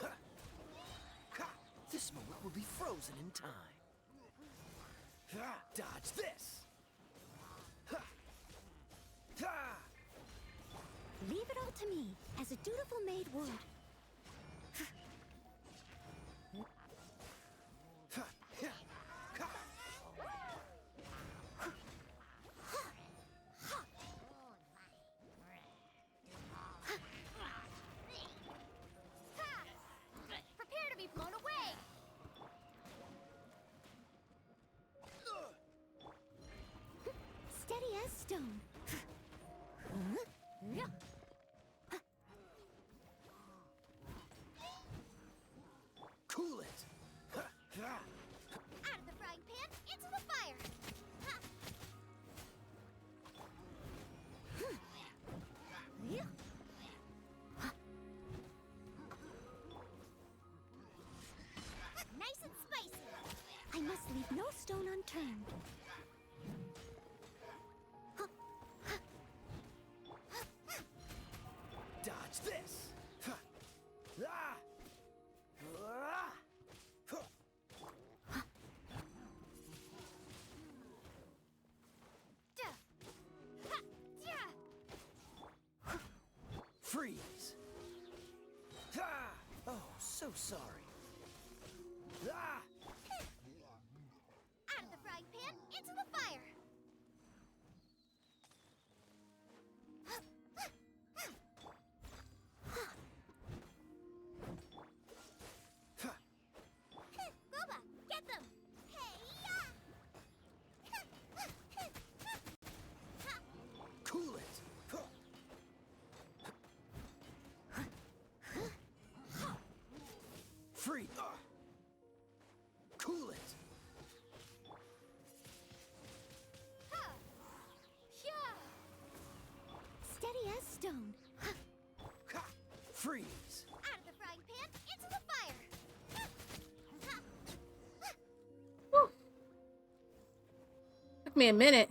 Ha. Ha. This moment will be frozen in time. Ha. Dodge this! Ha. Ha. Leave it all to me, as a dutiful maid would. Ha. Ha. Ha. Prepare to be blown away! Steady as stone. Cool it! Ha. Ha. Out of the frying pan, into the fire! Nice and spicy! I must leave no stone unturned. Dodge this! Ha. Ah. Ah. Huh. Freeze! Ah. Oh, so sorry. Ah. Out of the frying pan, into the fire! Ha. Boba, get them! Hey-ya! Cool it! Huh. Free! Cool it! Steady as stone. Ha. Freeze! Out of the frying pan, into the fire! Took me a minute.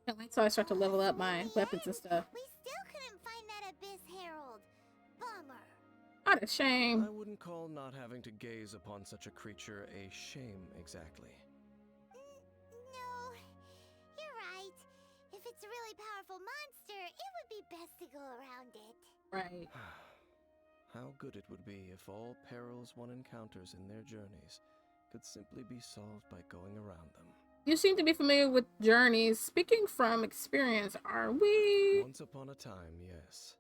Can't wait till I start to level up my weapons and stuff. We still couldn't find that Abyss Herald. Bummer. What a shame. I wouldn't call not having to gaze upon such a creature a shame exactly. No, you're right. If it's a really powerful monster, it would be best to go around it. Right. How good it would be if all perils one encounters in their journeys could simply be solved by going around them. You seem to be familiar with journeys. Speaking from experience, are we? Once upon a time, yes.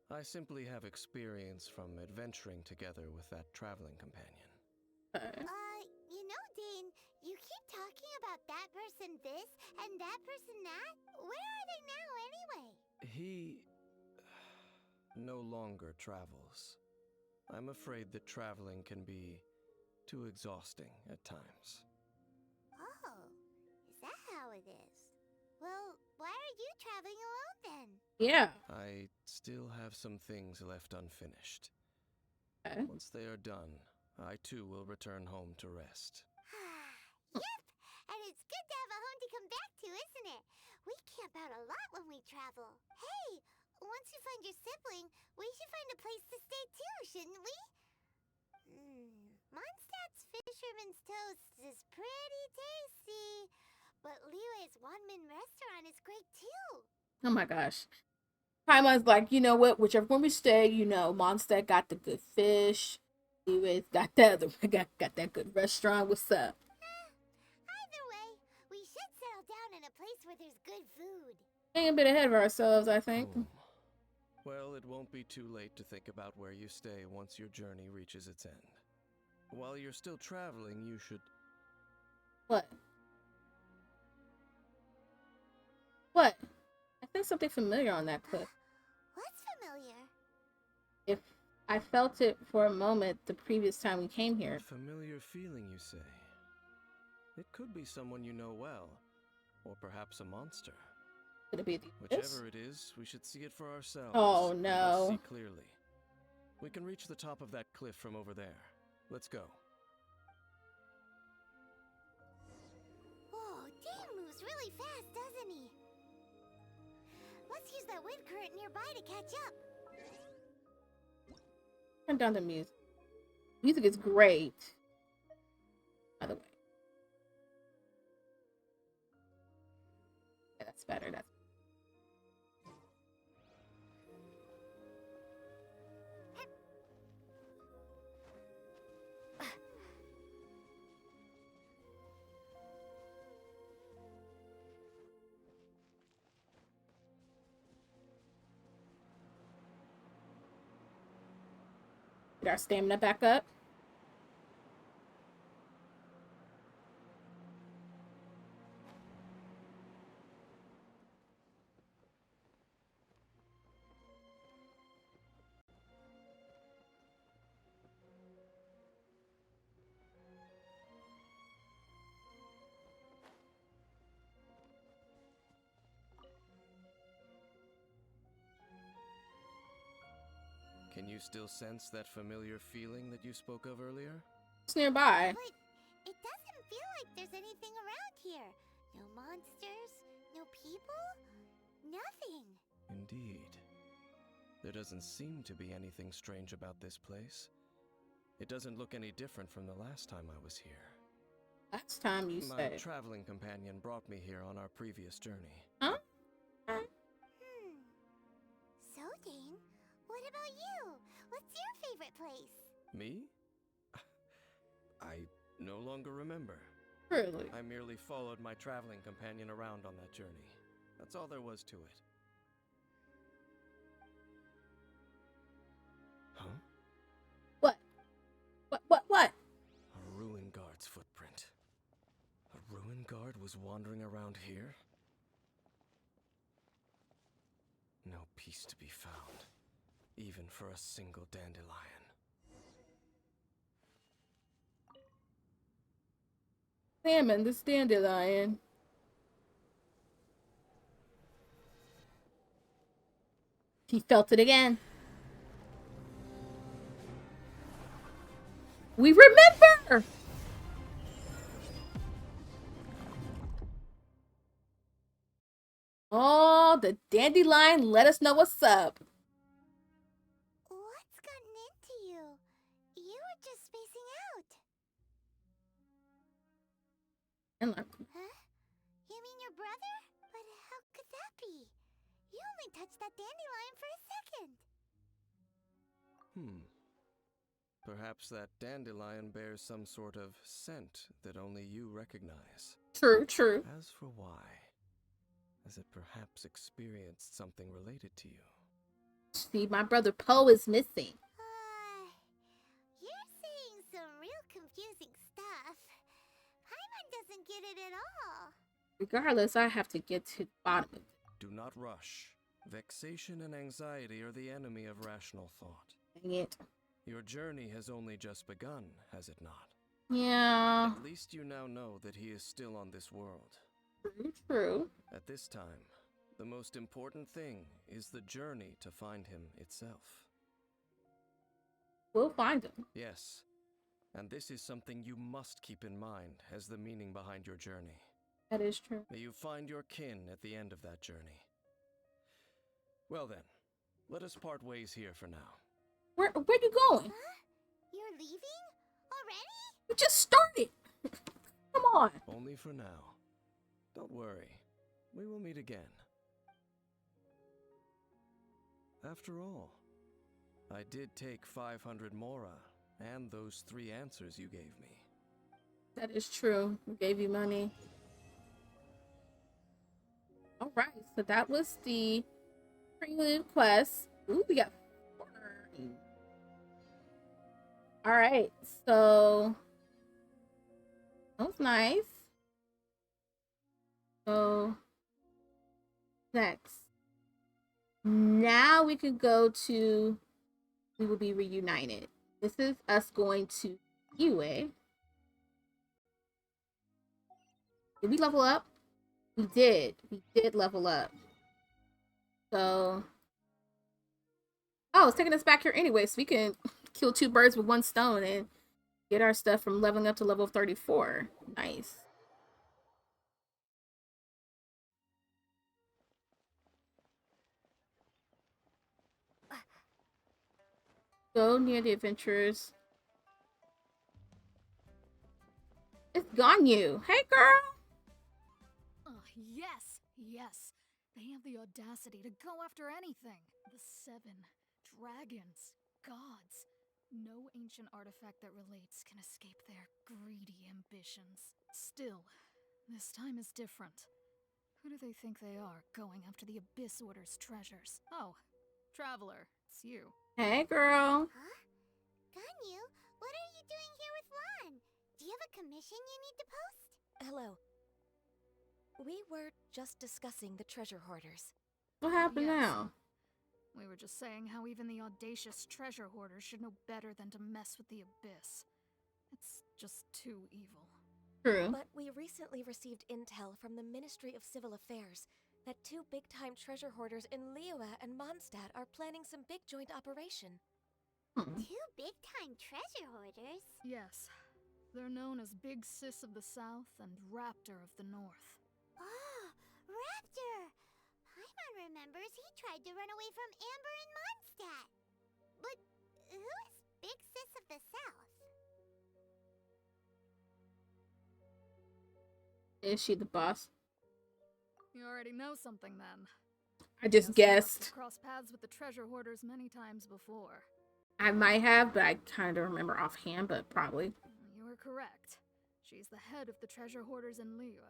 I simply have experience from adventuring together with that traveling companion. You know, Dane, you keep talking about that person this and that person that? Where are they now, anyway? He no longer travels. I'm afraid that traveling can be too exhausting at times. Oh, is that how it is? Well, why are you traveling alone then? Yeah. I still have some things left unfinished. Okay. Once they are done, I too will return home to rest. Yep, and it's good to have a home to come back to, isn't it? We camp out a lot when we travel. Hey, once you find your sibling, we should find a place to stay too, shouldn't we? Mondstadt's Fisherman's Toast is pretty tasty, but Liyue's Wanmin restaurant is great too. Oh my gosh. Paimon's like, you know what? Whichever one we stay, you know, Mondstadt got the good fish. Anyways, got that other, got that good restaurant. What's up? Either way, we should settle down in a place where there's good food. Getting a bit ahead of ourselves, I think. Well, it won't be too late to think about where you stay once your journey reaches its end. While you're still traveling, you should... What? What? I think something familiar on that cliff. What's familiar? If I felt it for a moment the previous time we came here. A familiar feeling, you say? It could be someone you know well, or perhaps a monster. Could it be the Whichever it is, we should see it for ourselves. Oh, We no. must see clearly. We can reach the top of that cliff from over there. Let's go. Whoa, Dan moves really fast, doesn't he? Let's use that wind current nearby to catch up. Turn down the music. Music is great. By the way. Yeah, that's better. That's get our stamina back up. Can you still sense that familiar feeling that you spoke of earlier? It's nearby. But it doesn't feel like there's anything around here. No monsters, no people, nothing. Indeed. There doesn't seem to be anything strange about this place. It doesn't look any different from the last time I was here. Last time you My said. traveling companion brought me here on our previous journey. Huh? So, Dane, what about you? What's your favorite place? Me? I no longer remember. Really? I merely followed my traveling companion around on that journey. That's all there was to it. Huh? What? What? A ruin guard's footprint. A ruin guard was wandering around here? No peace to be found, even for a single dandelion. Salmon, this dandelion. He felt it again. We remember! Oh, the dandelion let us know what's up. What's gotten into you? You were just spacing out. And like, Huh? You mean your brother? But how could that be? You only touched that dandelion for a second. Perhaps that dandelion bears some sort of scent that only you recognize. true. As for why, has it perhaps experienced something related to you? See, my brother Poe is missing. You're saying some real confusing stuff. Paimon doesn't didn't get it at all. Regardless, I have to get to the bottom of it. Do not rush. Vexation and anxiety are the enemy of rational thought. Dang it. Your journey has only just begun, has it not? Yeah. At least you now know that he is still on this world. True, true. At this time, the most important thing is the journey to find him itself. We'll find him. Yes, and this is something you must keep in mind as the meaning behind your journey. That is true. May you find your kin at the end of that journey. Well then, let us part ways here for now. Where you going? Huh? You're leaving? Already? We just started. Come on. Only for now. Don't worry, we will meet again. After all, I did take 500 mora and those 3 answers you gave me. That is true. We gave you money. Alright, so that was the prelude quest. Ooh, we got 4. Alright, so that was nice. So next. Now we could go to we will be reunited. This is us going to UA. Did we level up? We did. We did level up. So oh, it's taking us back here anyway, so we can kill 2 birds with 1 stone and get our stuff from leveling up to level 34. Nice. Go near the adventurers. It's Ganyu. Hey, girl. Yes, yes. They have the audacity to go after anything. The 7 dragons, gods. No ancient artifact that relates can escape their greedy ambitions. Still, this time is different. Who do they think they are, going after the Abyss Order's treasures? Oh, Traveler, it's you. Hey, girl. Huh? Ganyu, what are you doing here with Lan? Do you have a commission you need to post? Hello. We were just discussing the treasure hoarders. What happened Yes. now? We were just saying how even the audacious treasure hoarders should know better than to mess with the Abyss. It's just too evil. True. But we recently received intel from the Ministry of Civil Affairs that 2 big-time treasure hoarders in Liyue and Mondstadt are planning some big joint operation. 2 big-time treasure hoarders? Yes. They're known as Big Sis of the South and Raptor of the North. Oh, Raptor! Paimon remembers he tried to run away from Amber in Mondstadt. But who is Big Sis of the South? Is she the boss? You already know something then. I just Yes, guessed. I've crossed paths with the treasure hoarders many times before. I might have, but I kind of remember offhand, but probably. You were correct. She's the head of the treasure hoarders in Liyue.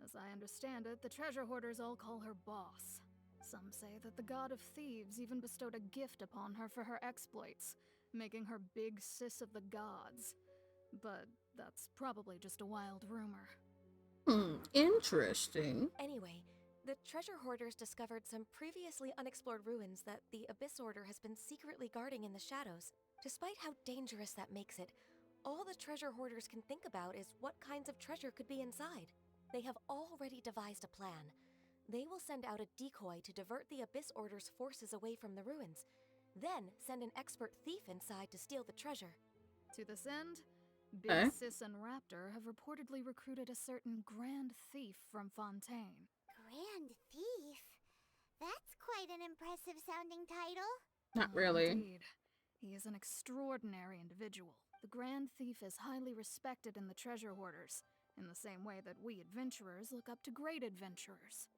As I understand it, the treasure hoarders all call her boss. Some say that the god of thieves even bestowed a gift upon her for her exploits, making her Big Sis of the gods. But that's probably just a wild rumor. Interesting. Anyway, the treasure hoarders discovered some previously unexplored ruins that the Abyss Order has been secretly guarding in the shadows. Despite how dangerous that makes it, all the treasure hoarders can think about is what kinds of treasure could be inside. They have already devised a plan. They will send out a decoy to divert the Abyss Order's forces away from the ruins, then send an expert thief inside to steal the treasure. To this end, Big Okay. Sis and Raptor have reportedly recruited a certain Grand Thief from Fontaine. Grand Thief? That's quite an impressive sounding title. Not really. Indeed. He is an extraordinary individual. The Grand Thief is highly respected in the treasure hoarders, in the same way that we adventurers look up to great adventurers.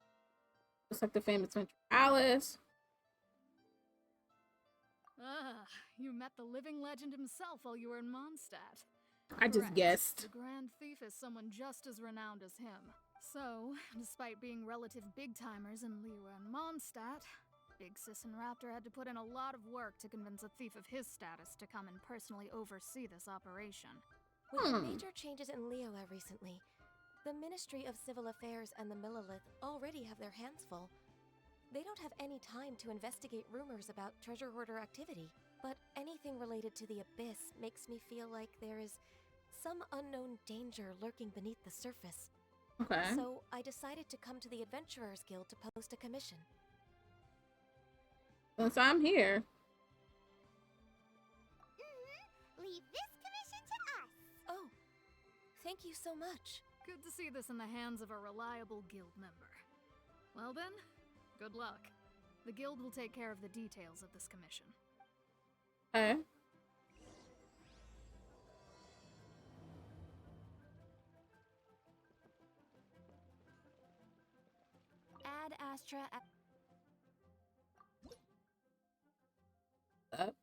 Just like the famous Adventure Alice. Ah, you met the living legend himself while you were in Mondstadt. I just Correct. guessed. The Grand Thief is someone just as renowned as him. So, despite being relative big-timers in Liyue and Mondstadt, Big Sis and Raptor had to put in a lot of work to convince a thief of his status to come and personally oversee this operation. With the major changes in Liyue recently, The Ministry of Civil Affairs and the Millelith already have their hands full. They don't have any time to investigate rumors about treasure hoarder activity. But anything related to the Abyss makes me feel like there is some unknown danger lurking beneath the surface. Okay. So I decided to come to the Adventurers Guild to post a commission. Since I'm here. Leave this commission to us. Oh, thank you so much. Good to see this in the hands of a reliable guild member. Well then, good luck. The guild will take care of the details of this commission. Okay. Ad Astra. Up.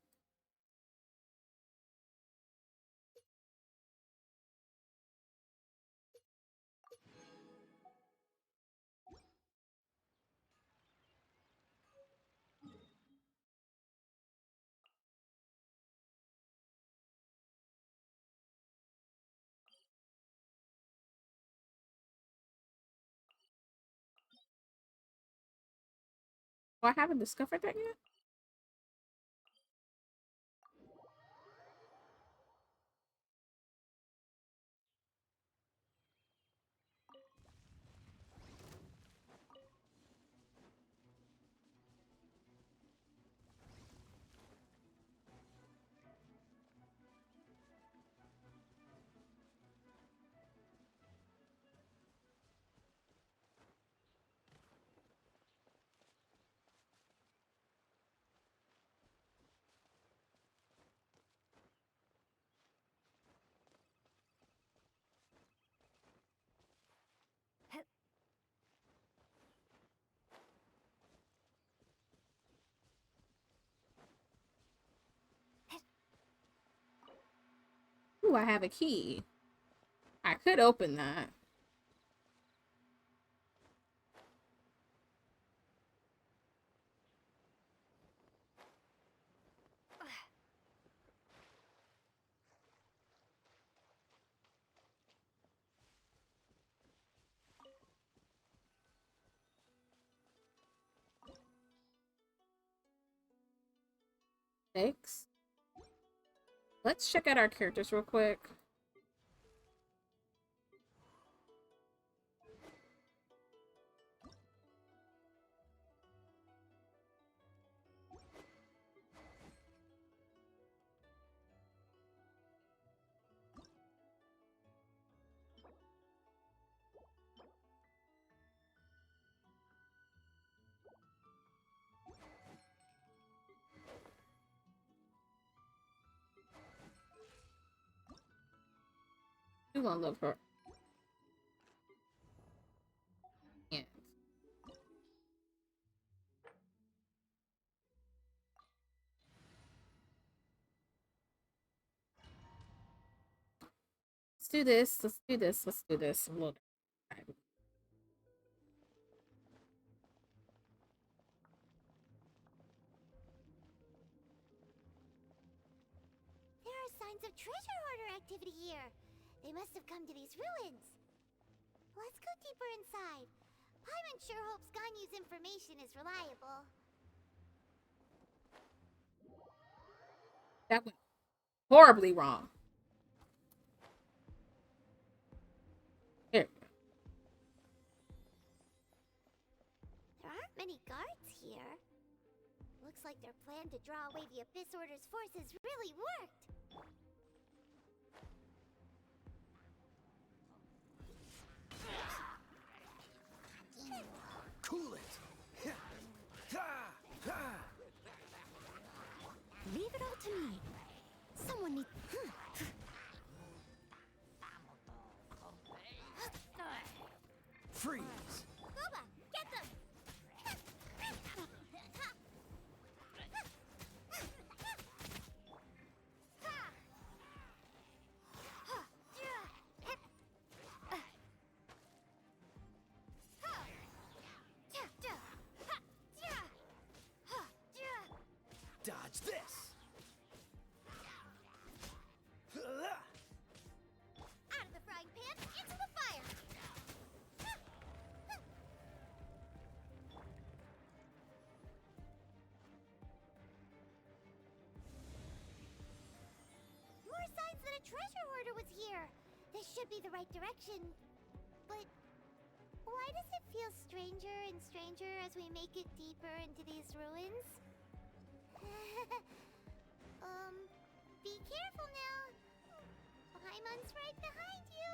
Oh, I haven't discovered that yet? Ooh, I have a key. I could open that. Thanks. Let's check out our characters real quick. You gonna look for yeah. Let's do this. Let's do this. Let's do this. Look. There are signs of treasure hoarder activity here. They must have come to these ruins. Let's go deeper inside. Paimon sure hopes Ganyu's information is reliable. That went horribly wrong. Here. There aren't many guards here. Looks like their plan to draw away the Abyss Order's forces really worked. Cool it! Leave it all to me. Someone needs. Freeze! Boba, get them! was here. This should be the right direction. But why does it feel stranger and stranger as we make it deeper into these ruins? Be careful now. Paimon's right behind you.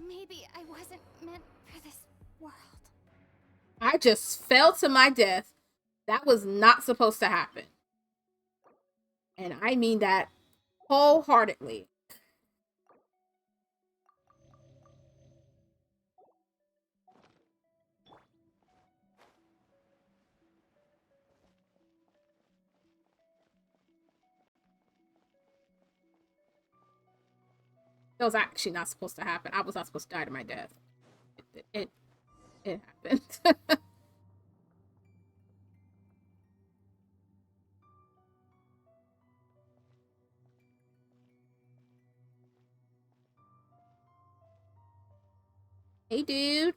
Maybe I wasn't meant for this world. I just fell to my death. That was not supposed to happen. And I mean that wholeheartedly. That was actually not supposed to happen. I was not supposed to die to my death. It happened. Hey, dude.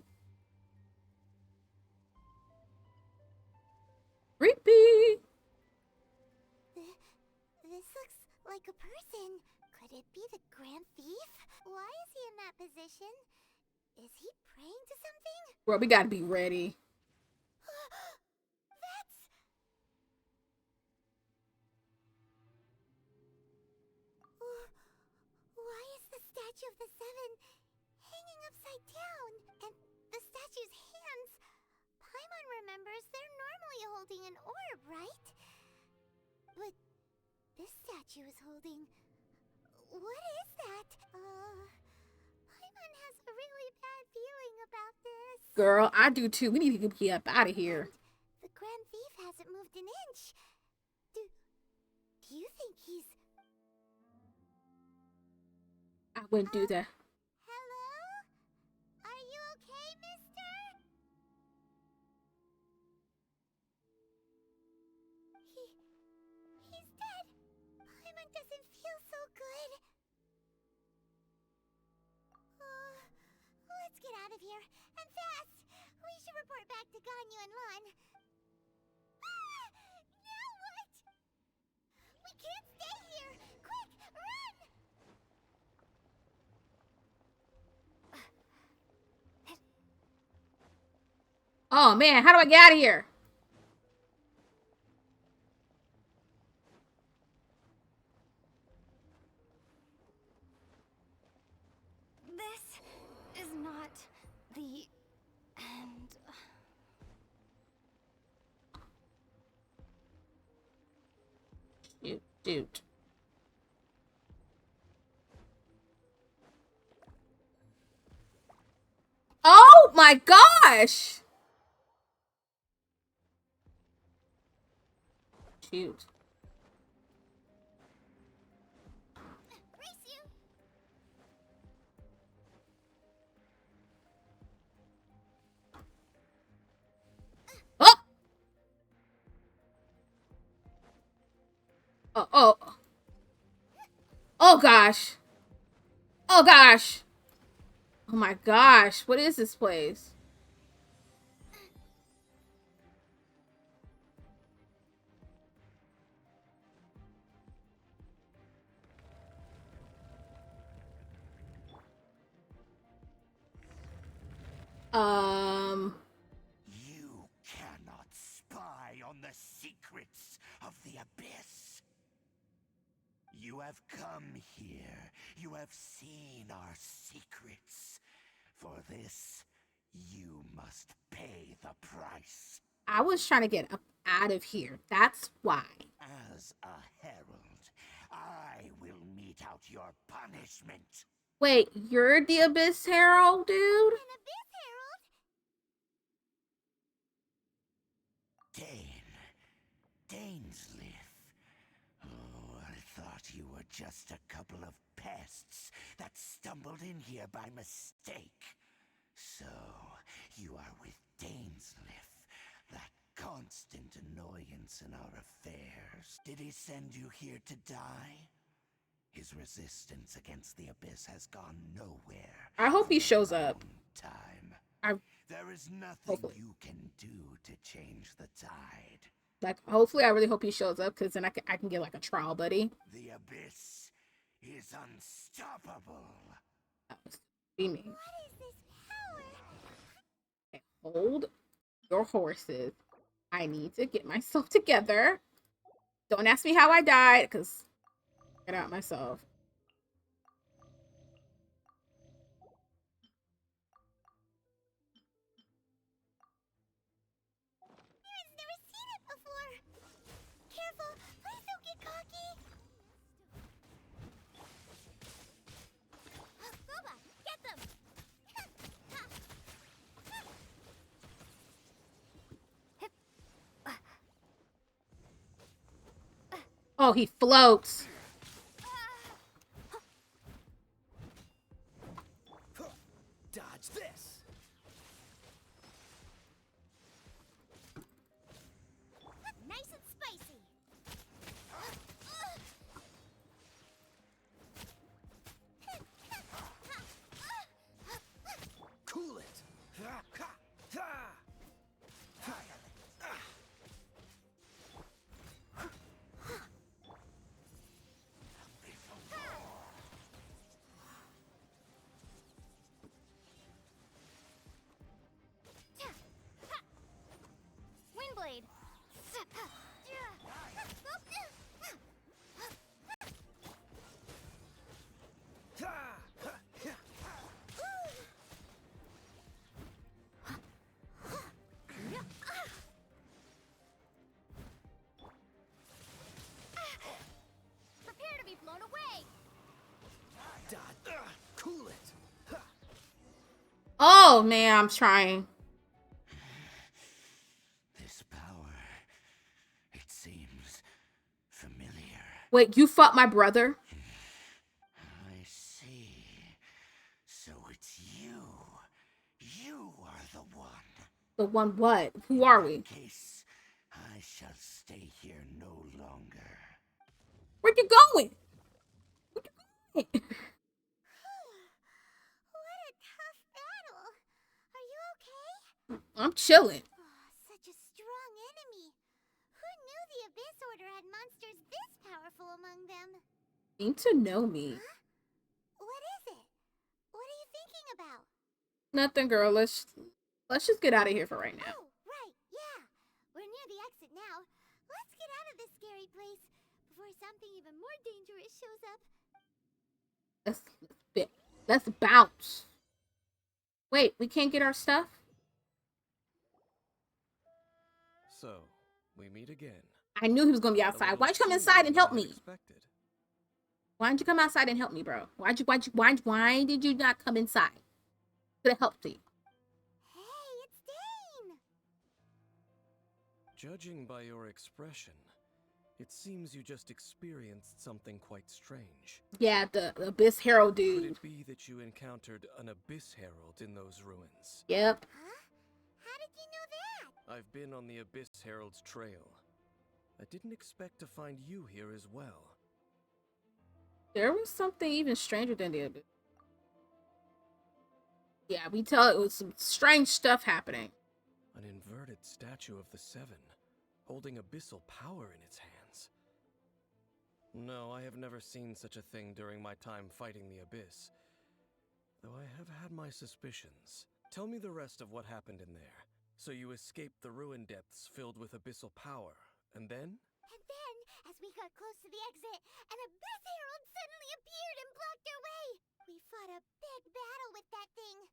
Creepy. This looks like a person. Could it be the Grand Thief? Why is he in that position? Is he praying to something? Bro, we gotta be ready. That's... Why is the statue of the Seven hanging upside down? And the statue's hands... Paimon remembers they're normally holding an orb, right? But this statue is holding... What is that? Paimon has a really bad feeling about this. Girl, I do too. We need to get up out of here. The Grand Thief hasn't moved an inch. Do you think he's... I wouldn't do that. Hello? Are you okay, mister? He's dead. Paimon doesn't feel so good. Let's get out of here, and fast. We should report back to Ganyu and Lon. Ah! Now what? We can't stay here. Quick, run! Oh man, how do I get out of here? This is not the end. Dude. Oh my gosh! Shoot. Race you! Oh! Oh. Oh gosh. Oh gosh. Oh my gosh. What is this place? You cannot spy on the secrets of the Abyss. You have come here. You have seen our secrets. For this, you must pay the price. I was trying to get up out of here. That's why. As a herald, I will mete out your punishment. Wait, you're the Abyss Herald, dude? An Abyss Herald? Dainsleif. Oh, I thought you were just a couple of pests that stumbled in here by mistake. So, you are with Dainsleif, that constant annoyance in our affairs. Did he send you here to die? His resistance against the Abyss has gone nowhere. I hope he shows up. Time. there is nothing Hopefully. you can do to change the tide. Like, hopefully, I really hope he shows up, because then I can get, like, a trial buddy. The abyss is unstoppable. Be me. What is this power? Okay, hold your horses. I need to get myself together. Don't ask me how I died, because I got out myself. I've never seen it before. Careful, please don't get cocky. Boba, get them. Oh, he floats. Dodge this. Nice and spicy. Cool it. Windblade. Prepare to be blown away. Dodge. Cool it. Oh, man, I'm trying. This power, it seems familiar. Wait, you fought my brother? I see. So it's you. You are the one. The one what? Who are we? In case, I shall stay here no longer. Where you going? Where you going? What a tough battle. Are you okay? I'm chilling. Oh, such a strong enemy. Who knew the Abyss Order had monsters this powerful among them? Seem to know me. Huh? What is it? What are you thinking about? Nothing, girl. Let's just get out of here for right now. Oh, right, yeah. We're near the exit now. Let's get out of this scary place before something even more dangerous shows up. Let's bounce. Wait, we can't get our stuff? So, we meet again. I knew he was gonna be A outside. little Why'd you come sooner inside and than I help had me? expected. Why'd you come outside and help me, bro? Why did you not come inside? Could have helped you. Hey, it's Dane! Judging by your expression, it seems you just experienced something quite strange. Yeah, the Abyss Herald Could dude. it be that you encountered an Abyss Herald in those ruins? Yep. Huh? How did you know that? I've been on the Abyss Herald's trail. I didn't expect to find you here as well. There was something even stranger than the Abyss. Yeah, we tell it was some strange stuff happening. An inverted statue of the Seven, holding abyssal power in its hands. No, I have never seen such a thing during my time fighting the Abyss. Though I have had my suspicions. Tell me the rest of what happened in there. So you escaped the ruin depths filled with abyssal power, and then? And then, as we got close to the exit, an Abyss Herald suddenly appeared and blocked our way. We fought a big battle with that thing.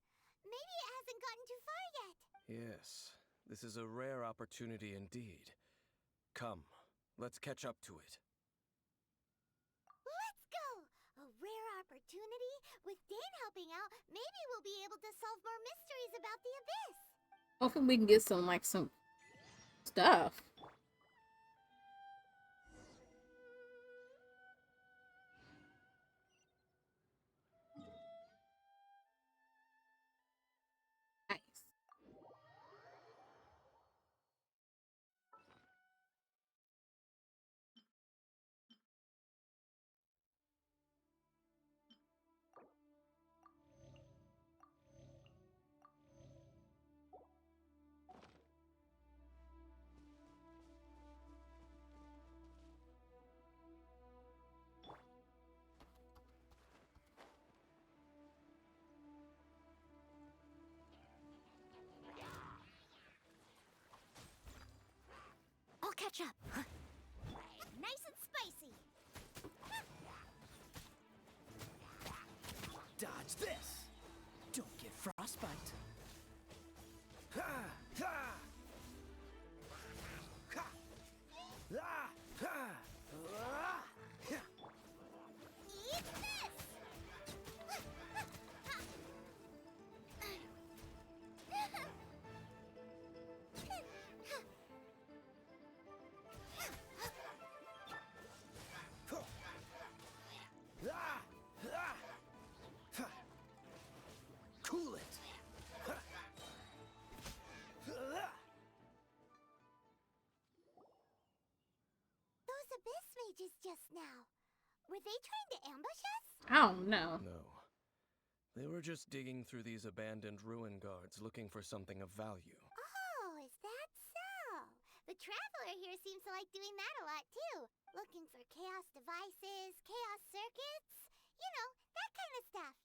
Maybe it hasn't gotten too far yet. Yes, this is a rare opportunity indeed. Come, let's catch up to it. Let's go! A rare opportunity? With Dane helping out, maybe we'll be able to solve more mysteries about the Abyss. Hopefully we can get some stuff. Nice. catch up. Nice and spicy. Dodge this! Don't get frostbite. Ha! Ha! Ha! Ah! Ha! Ah! Ha! Eat this! Ah! Ah! Ha! Cool it! Ha! Ah! Those abyss mages just now. Were they trying to ambush us? I don't know. No. They were just digging through these abandoned ruin guards looking for something of value. Oh, is that so? The traveler here seems to like doing that a lot too. Looking for chaos devices, chaos circuits, you know, that kind of stuff.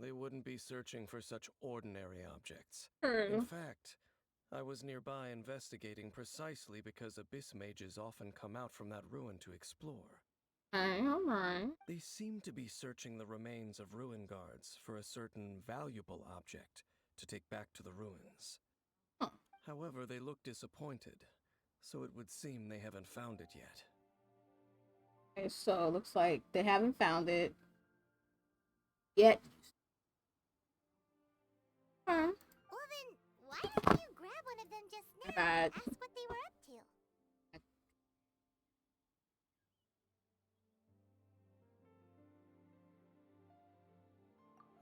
They wouldn't be searching for such ordinary objects. True. In fact, I was nearby investigating precisely because abyss mages often come out from that ruin to explore. Alright. They seem to be searching the remains of ruin guards for a certain valuable object to take back to the ruins. Huh. However, they look disappointed, so it would seem they haven't found it yet. Okay, so looks like they haven't found it yet. Huh. Well then, why don't you grab one of them just now Bad. and ask what they were up to?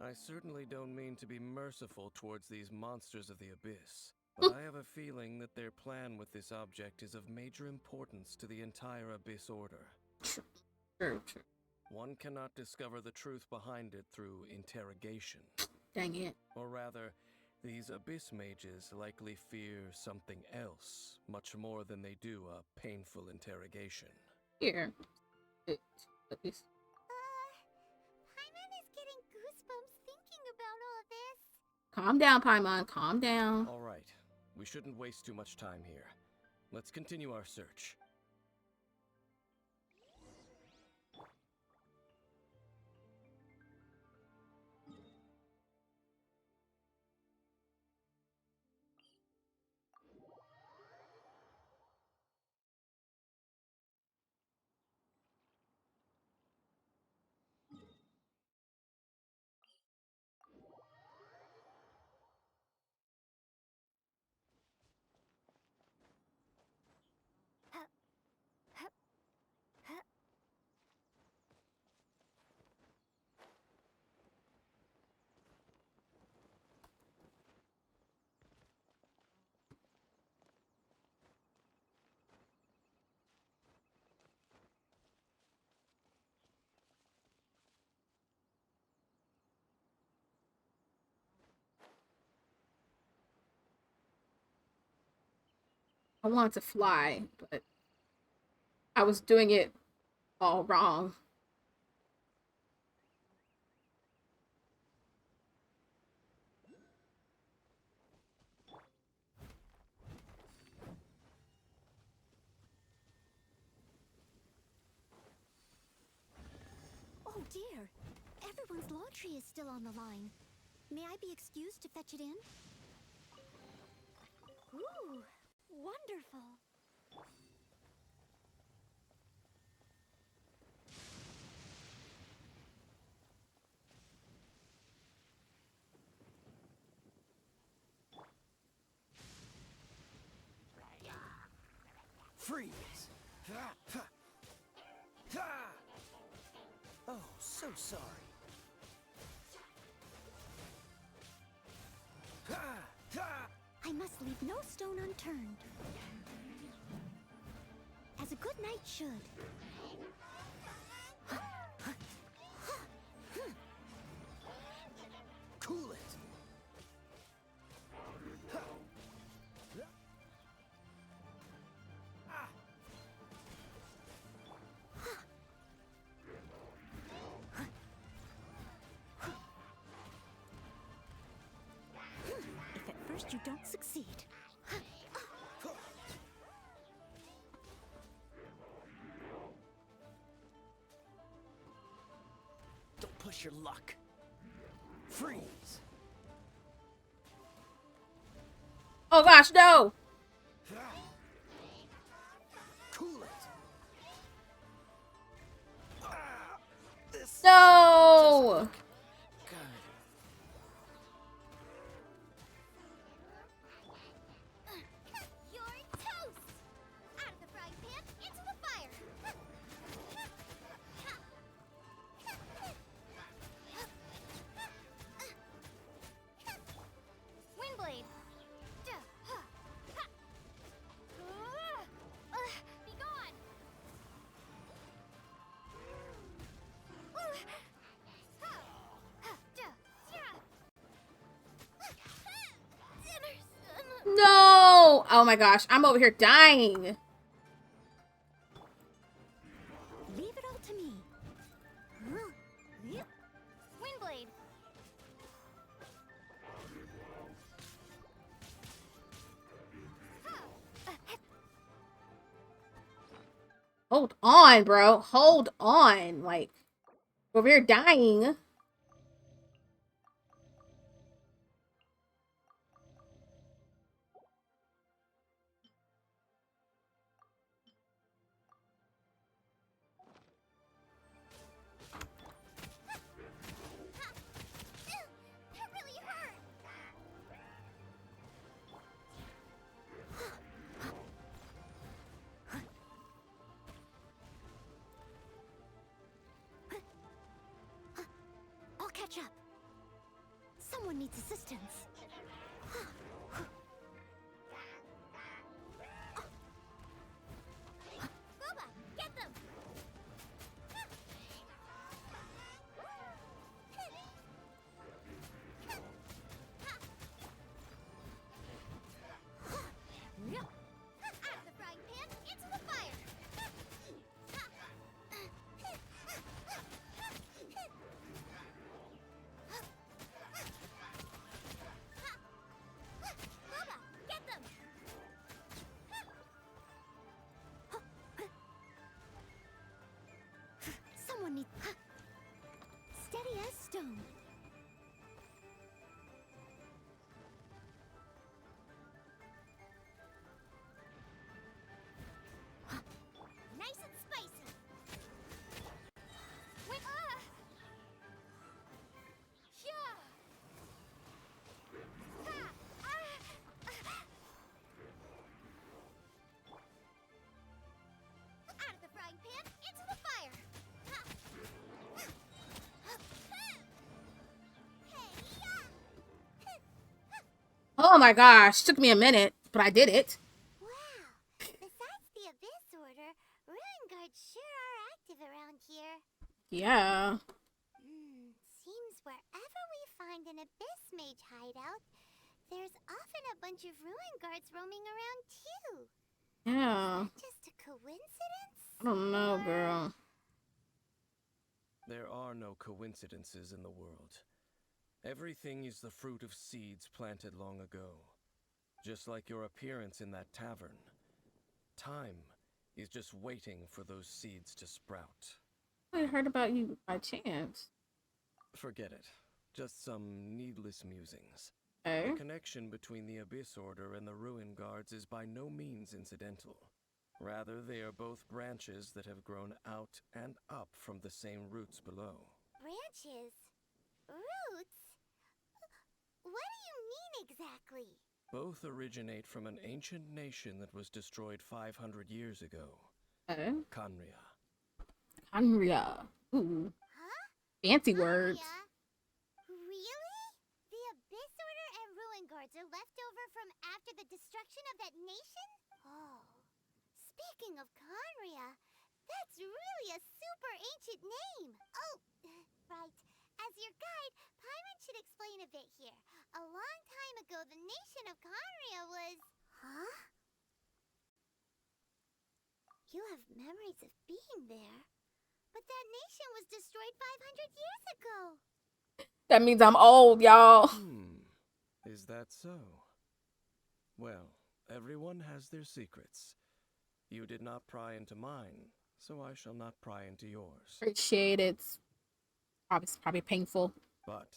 I certainly don't mean to be merciful towards these monsters of the abyss, but I have a feeling that their plan with this object is of major importance to the entire Abyss Order. True. One cannot discover the truth behind it through interrogation. Dang it. Or rather, these Abyss mages likely fear something else, much more than they do a painful interrogation. Here. Paimon is getting goosebumps thinking about all this. Calm down, Paimon. Calm down. All right, we shouldn't waste too much time here. Let's continue our search. I wanted to fly, but I was doing it all wrong. Oh dear, everyone's laundry is still on the line. May I be excused to fetch it in? Ooh, wonderful. Freeze! Oh, so sorry. I must leave no stone unturned. As a good knight should. Cool it! If at first you don't succeed. push your luck. Freeze. Oh gosh, no! Cool it. This No! good. You're toast! Out of the frying pan, into the fire! Windblade! Be gone! No! Oh my gosh, I'm over here dying. Leave it all to me. Windblade! Hold on, bro. Hold on. Like, over here dying. That really hurt! I'll catch up. Someone needs assistance. Booba, get them! Out of the frying pan, into the fire! Booba, get them! Someone needs... Steady as stone. Nice and spicy! Yeah! Out of the frying pan, into the fire! Oh my gosh. Took me a minute, but I did it. Wow! Besides the Abyss Order, Ruin Guards sure are active around here. Yeah. Seems wherever we find an Abyss Mage hideout, there's often a bunch of Ruin Guards roaming around too. Yeah. Just a coincidence? I don't know, girl. There are no coincidences in the world. Everything is the fruit of seeds planted long ago. Just like your appearance in that tavern. Time is just waiting for those seeds to sprout. I heard about you by chance. Forget it. Just some needless musings. Okay. The connection between the Abyss Order and the Ruin Guards is by no means incidental. Rather, they are both branches that have grown out and up from the same roots below. Branches? Roots? What do you mean exactly? Both originate from an ancient nation that was destroyed 500 years ago. Okay. Khaenri'ah. Khaenri'ah. Ooh. Huh? Fancy words. Really? The Abyss Order and Ruin Guards are left over from after the destruction of that nation? Oh. Speaking of Khaenri'ah, that's really a super ancient name. Oh, right. As your guide, Paimon should explain a bit here. A long time ago, the nation of Khaenri'ah was... Huh? You have memories of being there. But that nation was destroyed 500 years ago. That means I'm old, y'all. Is that so? Well, everyone has their secrets. You did not pry into mine, so I shall not pry into yours. Appreciate it. Probably painful. But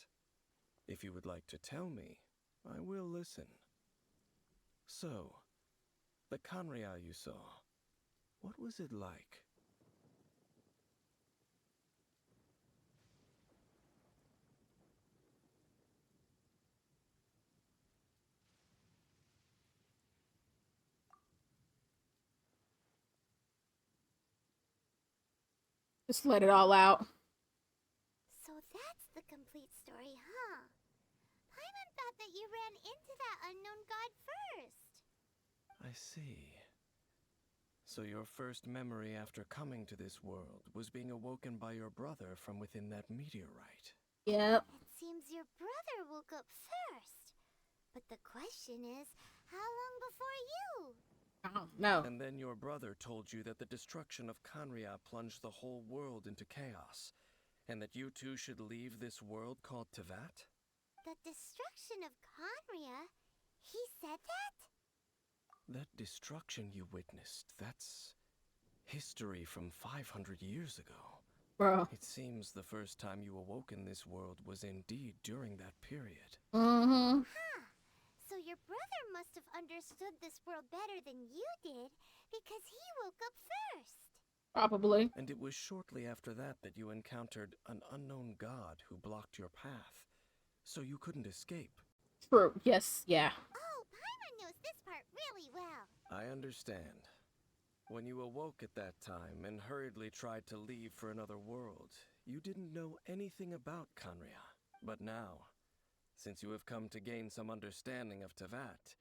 if you would like to tell me, I will listen. So, the Kanria you saw, what was it like? Just let it all out. So that's the complete story, huh? Paimon thought that you ran into that unknown god first. I see. So your first memory after coming to this world was being awoken by your brother from within that meteorite. Yep. It seems your brother woke up first. But the question is, how long before you? I don't know. And then your brother told you that the destruction of Kanria plunged the whole world into chaos, and that you two should leave this world called Tevat? The destruction of Conria? He said that? That destruction you witnessed, that's history from 500 years ago. Bro. It seems the first time you awoke in this world was indeed during that period. Mm-hmm. Huh. So your brother must have understood this world better than you did, because he woke up first. Probably. And it was shortly after that that you encountered an unknown god who blocked your path, so you couldn't escape. True. Yes. Yeah. Oh, Paimon knows this part really well. I understand. When you awoke at that time and hurriedly tried to leave for another world, you didn't know anything about Kanria. But now, since you have come to gain some understanding of Tevat,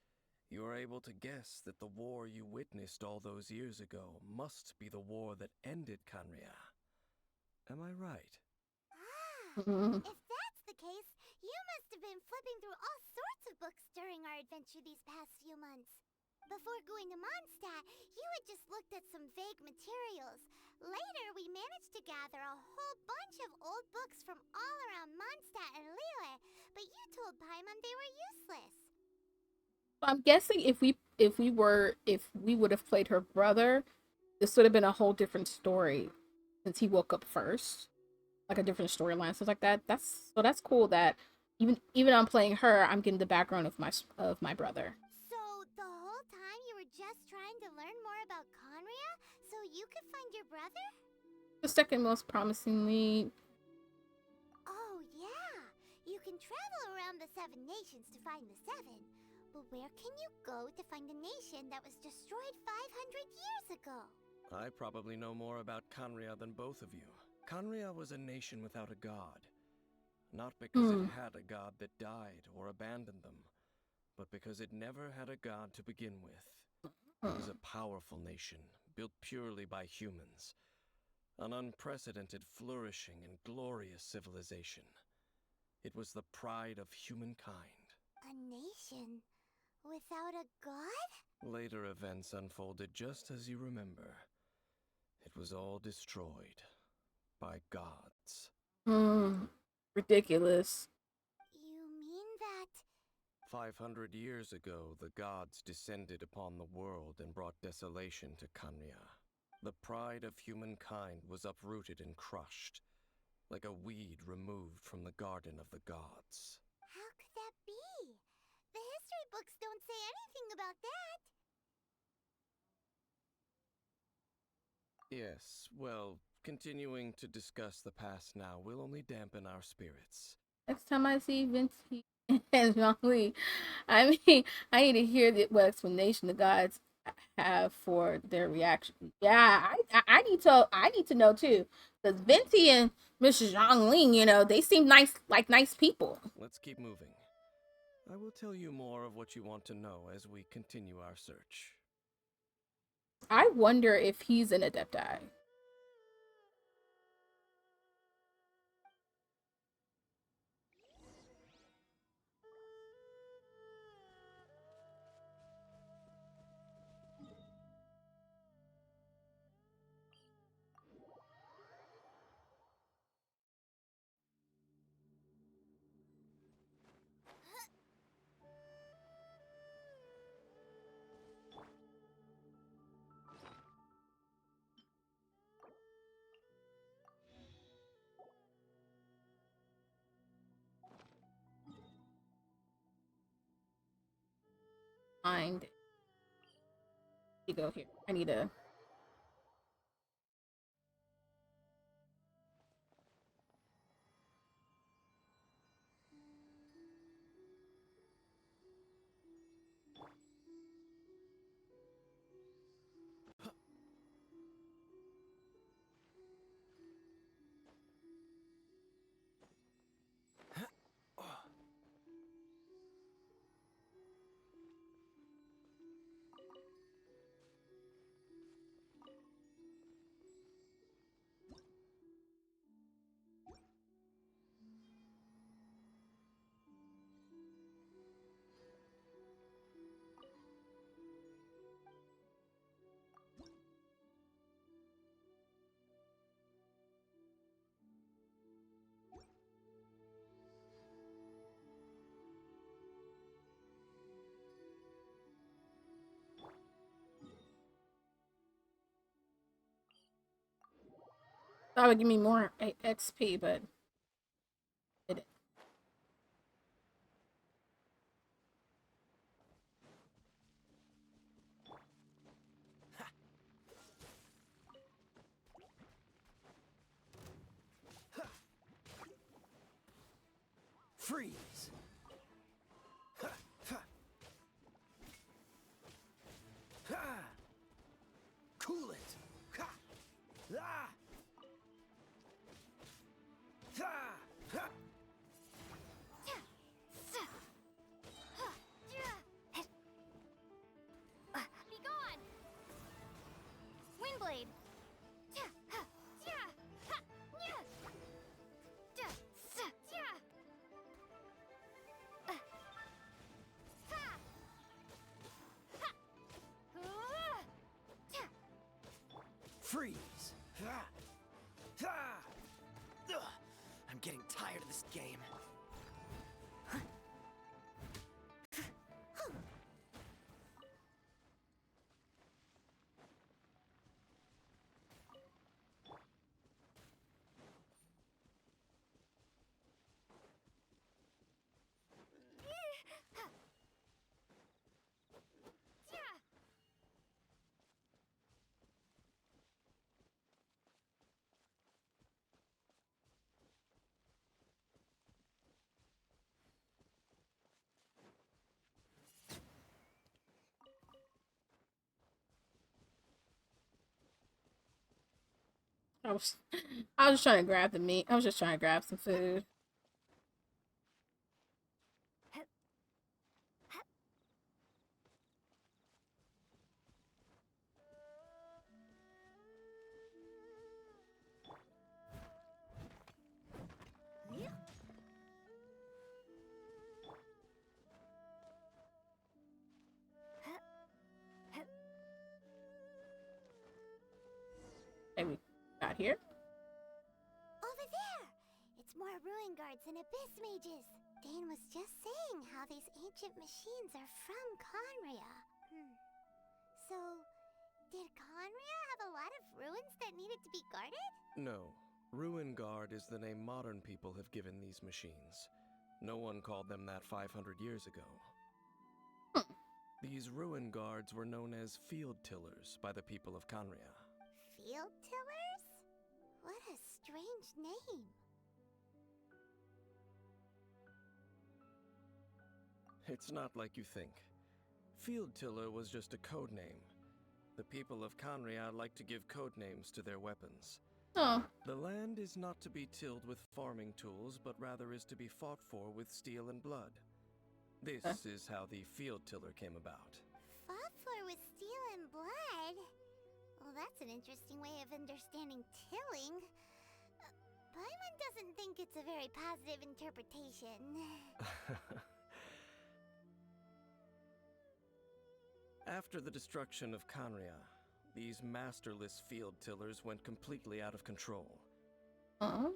you are able to guess that the war you witnessed all those years ago must be the war that ended Kanria. Am I right? Ah, Mm-hmm. if that's the case, you must have been flipping through all sorts of books during our adventure these past few months. Before going to Mondstadt, you had just looked at some vague materials. Later, we managed to gather a whole bunch of old books from all around Mondstadt and Liyue, but you told Paimon they were useless. I'm guessing if we would have played her brother, this would have been a whole different story since he woke up first. Like a different storyline. So like that. That's cool that even I'm playing her, I'm getting the background of my brother. So, the whole time you were just trying to learn more about Conria so you could find your brother? The second most promisingly. Oh, yeah! You can travel around the 7 nations to find the 7. But where can you go to find a nation that was destroyed 500 years ago? I probably know more about Kanria than both of you. Kanria was a nation without a god. Not because it had a god that died or abandoned them, but because it never had a god to begin with. It was a powerful nation, built purely by humans. An unprecedented, flourishing, and glorious civilization. It was the pride of humankind. A nation without a god? Later events unfolded just as you remember. It was all destroyed by gods. Ridiculous. You mean that 500 years ago, the gods descended upon the world and brought desolation to Kanria. The pride of humankind was uprooted and crushed, like a weed removed from the garden of the gods. how could that be? The history books don't say anything about that. Yes, well, continuing to discuss the past now will only dampen our spirits. Next time I see Vinci and Jean-Louis, I mean, I need to hear what explanation the gods have for their reaction. Yeah, I need to know too, because Vinci and Mr. Zhongling, they seem nice people. Let's keep moving. I will tell you more of what you want to know as we continue our search. I wonder if he's an Adepti. find. You go here. I need to. That would give me more XP, but it didn't. Freeze! Cool it! Be gone! Windblade! Freeze! I'm getting tired of this game. I was, I was just trying to grab the meat. I was just trying to grab some food. Okay, we got here. Over there! It's more ruin guards and abyss mages. Dane was just saying how these ancient machines are from Conria. So, did Conria have a lot of ruins that needed to be guarded? No. Ruin Guard is the name modern people have given these machines. No one called them that 500 years ago. These Ruin Guards were known as Field Tillers by the people of Conria. Field tillers? What a strange name. It's not like you think. Field Tiller was just a code name. The people of Conria like to give code names to their weapons. Oh. The land is not to be tilled with farming tools, but rather is to be fought for with steel and blood. This is how the Field Tiller came about. Fought for with steel and blood? Well, that's an interesting way of understanding tilling. Paimon doesn't think it's a very positive interpretation. After the destruction of Conria, these masterless field tillers went completely out of control.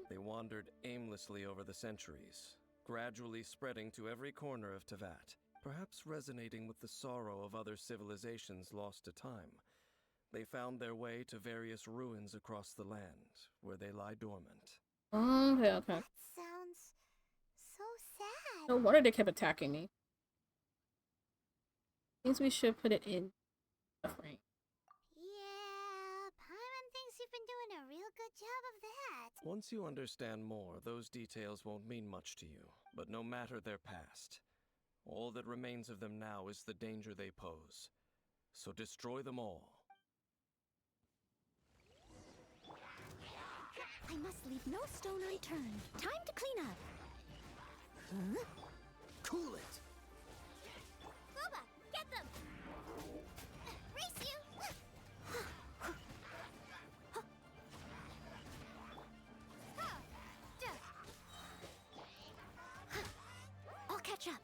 They wandered aimlessly over the centuries, gradually spreading to every corner of Teyvat, perhaps resonating with the sorrow of other civilizations lost to time. They found their way to various ruins across the land, where they lie dormant. Okay. That sounds so sad. No wonder they kept attacking me. Means we should put it in suffering. Yeah, Paimon thinks you've been doing a real good job of that. Once you understand more, those details won't mean much to you. But no matter their past, all that remains of them now is the danger they pose. So destroy them all. I must leave no stone unturned. Time to clean up. Huh? Cool it! Boba, get them! Race you! I'll catch up.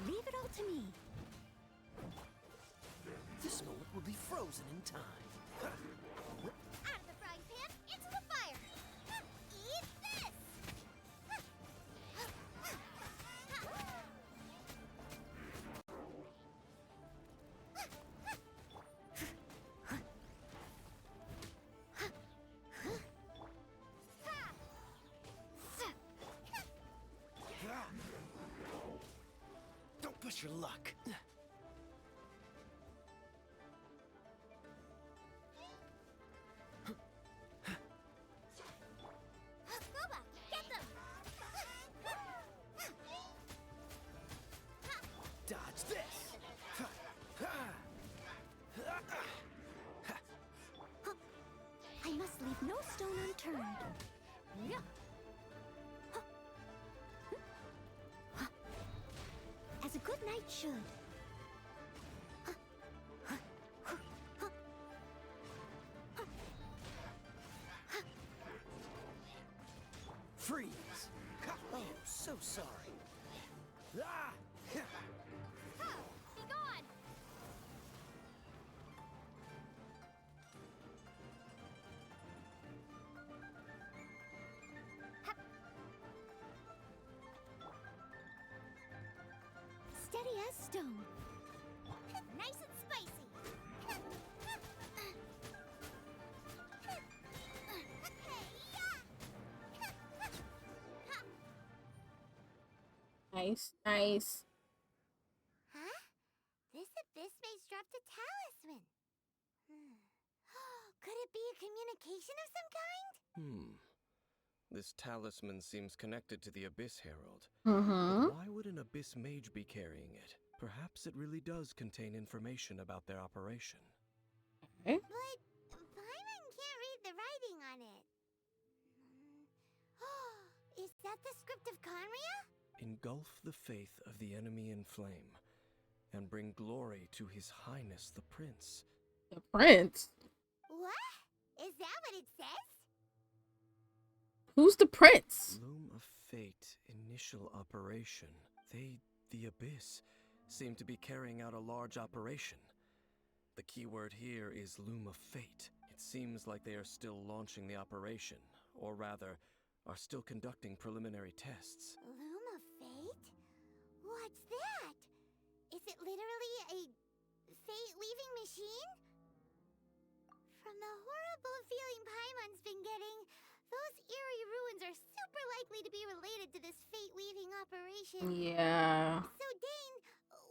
Leave it all to me. This moment will be frozen in time. Out of the frying pan, into the fire! Eat this! Don't push your luck. Boba, get them! Dodge this. I must leave no stone unturned. As a good knight should. Freeze. Oh, so sorry. Ah! Be gone! Steady as stone. Nice and spicy! Nice, nice. Huh? This abyss maze dropped a talisman. Could it be a communication of some kind? This talisman seems connected to the Abyss Herald. Mm-hmm. But why would an Abyss Mage be carrying it? Perhaps it really does contain information about their operation. Okay. But Paimon can't read the writing on it. Is that the script of Conria? Engulf the faith of the enemy in flame, and bring glory to His Highness the Prince. The prince? What? Is that what it says? Who's the prince? Loom of Fate initial operation. They, the Abyss, seem to be carrying out a large operation. The keyword here is Loom of Fate. It seems like they are still launching the operation, or rather, are still conducting preliminary tests. Loom of Fate? What's that? Is it literally a fate-weaving machine? From the horrible feeling Paimon's been getting, those eerie ruins are super likely to be related to this fate-weaving operation. Yeah. So, Dane,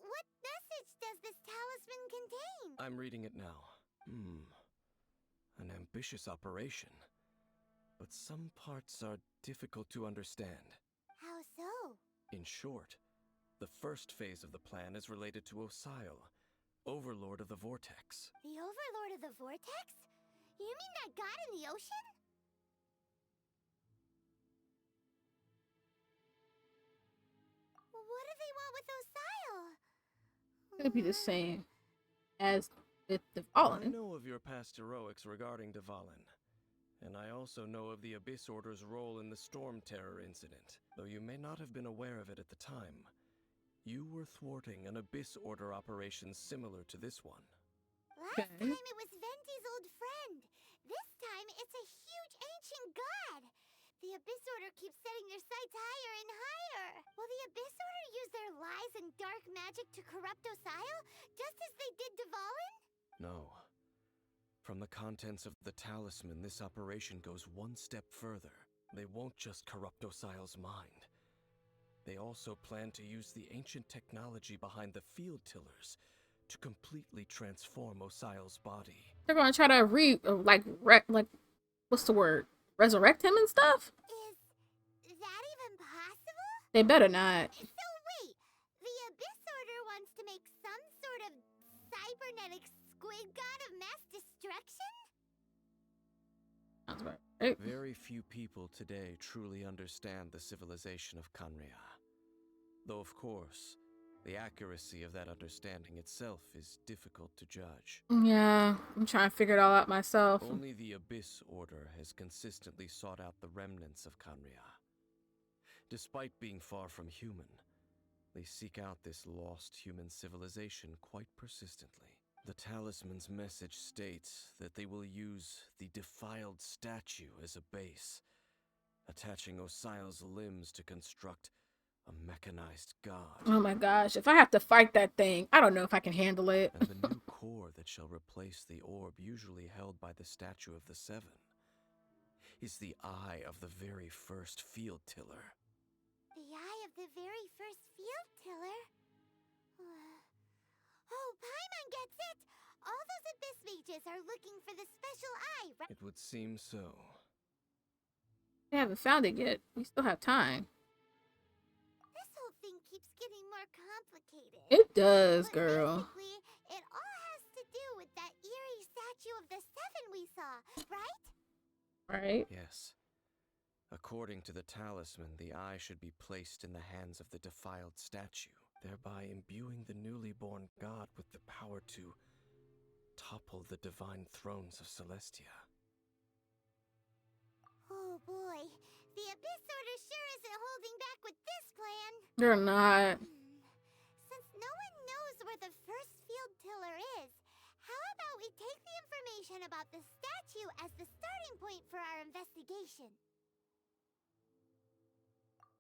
what message does this talisman contain? I'm reading it now. An ambitious operation. But some parts are difficult to understand. How so? In short, the first phase of the plan is related to Osile, Overlord of the Vortex. The Overlord of the Vortex? You mean that god in the ocean? What do they want with Osile? Could be the same as with the I Fallen. know of your past heroics regarding Dvalin, and I also know of the Abyss Order's role in the Storm Terror incident. Though you may not have been aware of it at the time, you were thwarting an Abyss Order operation similar to this one. Last time it was Venti's old friend. This time it's a huge ancient god. The Abyss Order keeps setting their sights higher and higher. Will the Abyss Order use their lies and dark magic to corrupt Osile, just as they did Dvalin? No. From the contents of the talisman, this operation goes one step further. They won't just corrupt Osile's mind. They also plan to use the ancient technology behind the field tillers to completely transform Osial's body. They're gonna try to what's the word? Resurrect him and stuff? Is that even possible? They better not. So wait, the Abyss Order wants to make some sort of cybernetic squid god of mass destruction? Sounds about right. Very few people today truly understand the civilization of Kanria. Though, of course, the accuracy of that understanding itself is difficult to judge. Yeah, I'm trying to figure it all out myself. Only the Abyss Order has consistently sought out the remnants of Kanria. Despite being far from human, they seek out this lost human civilization quite persistently. The talisman's message states that they will use the defiled statue as a base, attaching Osial's limbs to construct a mechanized god. Oh my gosh, if I have to fight that thing, I don't know if I can handle it. And the new core that shall replace the orb usually held by the Statue of the Seven is the eye of the very first field tiller. The eye of the very first field tiller? Oh, Paimon gets it! All those Abyss mages are looking for the special eye, right? It would seem so. I haven't found it yet. We still have time. This whole thing keeps getting more complicated. It does, But girl. basically, it all has to do with that eerie statue of the Seven we saw, right? Right? Yes. According to the talisman, the eye should be placed in the hands of the defiled statue, thereby imbuing the newly born god with the power to topple the divine thrones of Celestia. Oh boy, the Abyss Order sure isn't holding back with this plan. They're not. Since no one knows where the first field tiller is, how about we take the information about the statue as the starting point for our investigation?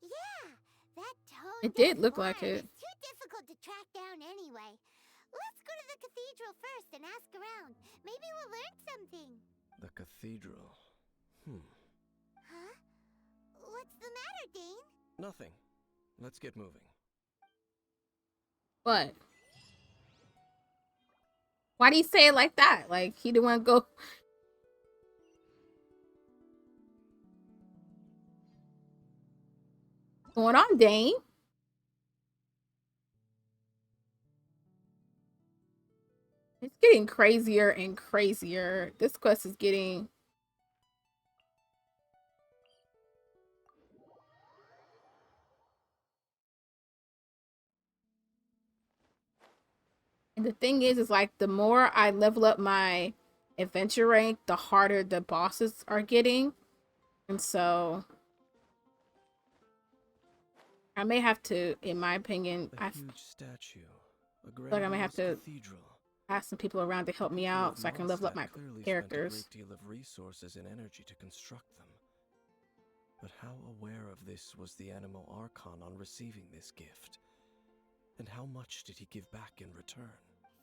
Yeah, that tone. It did look like it. It's too difficult to track down anyway. Let's go to the cathedral first and ask around. Maybe we'll learn something. The cathedral. Huh? What's the matter, Dane? Nothing. Let's get moving. What? Why do you say it like that? Like he didn't want to go. What's going on, Dane? It's getting crazier and crazier. This quest is getting. And the thing is like the more I level up my adventure rank, the harder the bosses are getting. And so I may have to, in my opinion, A huge statue. like I may have to cathedral. ask some people around to help me out so I can level up my characters. Spent a great deal of resources and energy to construct them. But how aware of this was the Animal Archon on receiving this gift? And how much did he give back in return?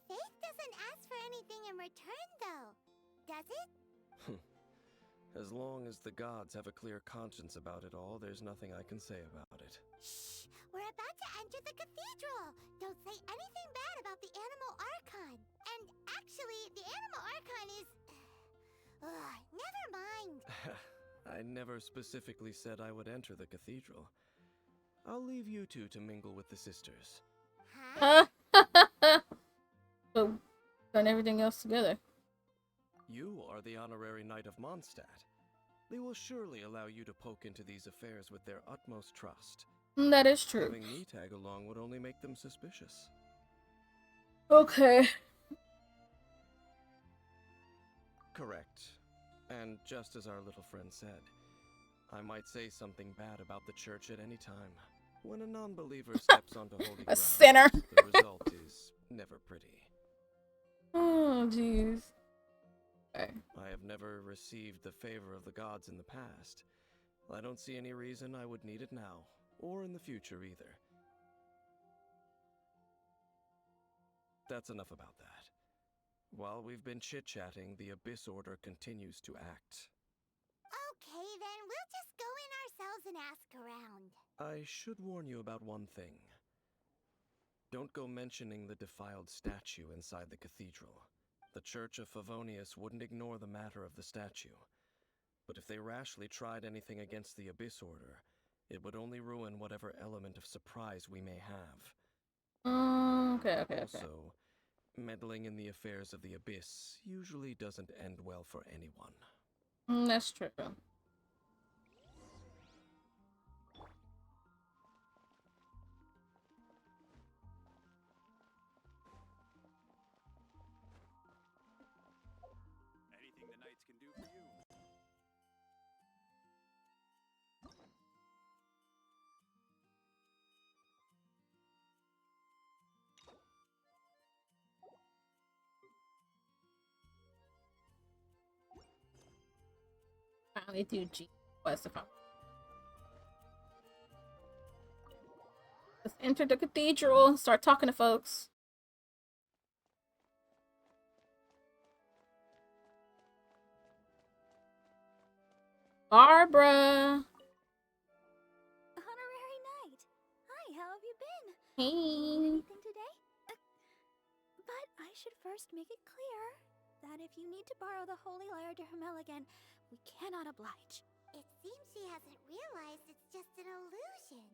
Faith doesn't ask for anything in return, though. Does it? As long as the gods have a clear conscience about it all, there's nothing I can say about it. Shh! We're about to enter the cathedral! Don't say anything bad about the Animal Archon! And actually, the Animal Archon is... never mind! I never specifically said I would enter the cathedral. I'll leave you two to mingle with the sisters. Huh? So, done everything else together. You are the honorary knight of Mondstadt. They will surely allow you to poke into these affairs with their utmost trust. That is true. Having me tag along would only make them suspicious. Okay. Correct. And just as our little friend said, I might say something bad about the church at any time. When a non-believer steps onto holy ground, sinner. the result is never pretty. Oh, jeez. Okay. I have never received the favor of the gods in the past. I don't see any reason I would need it now, or in the future either. That's enough about that. While we've been chit-chatting, the Abyss Order continues to act. Okay, then we'll just go in ourselves and ask around. I should warn you about one thing. Don't go mentioning the defiled statue inside the cathedral. The Church of Favonius wouldn't ignore the matter of the statue. But if they rashly tried anything against the Abyss Order, it would only ruin whatever element of surprise we may have. Okay. Also, meddling in the affairs of the Abyss usually doesn't end well for anyone. That's true. Anything the knights can do for you. Finally do G quest if I'm. Let's enter the cathedral and start talking to folks. Barbara. Honorary Knight. Hi, how have you been? Hey. Anything today? But I should first make it clear that if you need to borrow the Holy Lyre de Hermel again, we cannot oblige. It seems she hasn't realized it's just an illusion.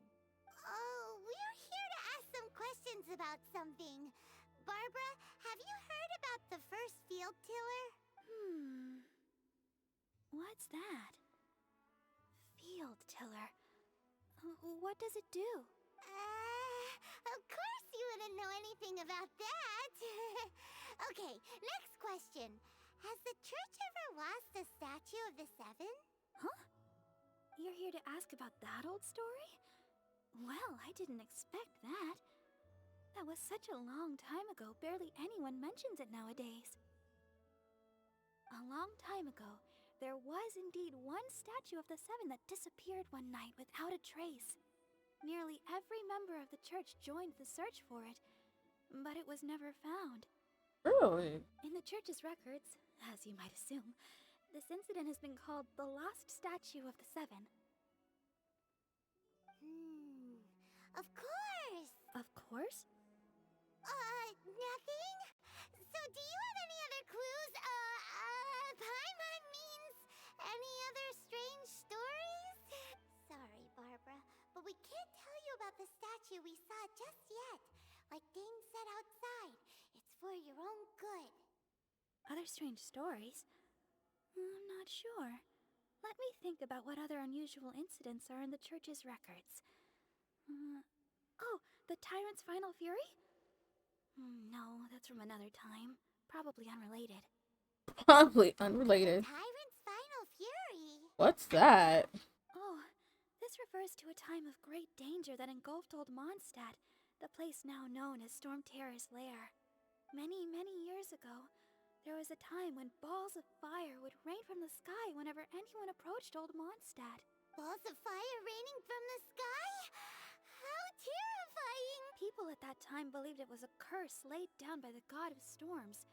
Oh, we're here to ask some questions about something. Barbara, have you heard about the first field tiller? What's that? Field tiller. What does it do? Of course you wouldn't know anything about that. Okay, next question. Has the church ever lost a statue of the Seven? Huh? You're here to ask about that old story? Well, I didn't expect that. That was such a long time ago, barely anyone mentions it nowadays. A long time ago, there was indeed one statue of the Seven that disappeared one night without a trace. Nearly every member of the church joined the search for it, but it was never found. Really? In the church's records, as you might assume, this incident has been called the Lost Statue of the Seven. Of course! Of course? Nothing? So do you have any other clues? Paimon means any other strange stories? Sorry, Barbara, but we can't tell you about the statue we saw just yet. Like Dane said outside, it's for your own good. Other strange stories? I'm not sure. Let me think about what other unusual incidents are in the church's records. Oh, the Tyrant's Final Fury? No, that's from another time. Probably unrelated. Probably unrelated. Tyrant's Final Fury? What's that? Oh, this refers to a time of great danger that engulfed old Mondstadt, the place now known as Storm Terror's lair. Many, many years ago, there was a time when balls of fire would rain from the sky whenever anyone approached old Mondstadt. Balls of fire raining from the sky? How terrifying! People at that time believed it was a curse laid down by the god of storms,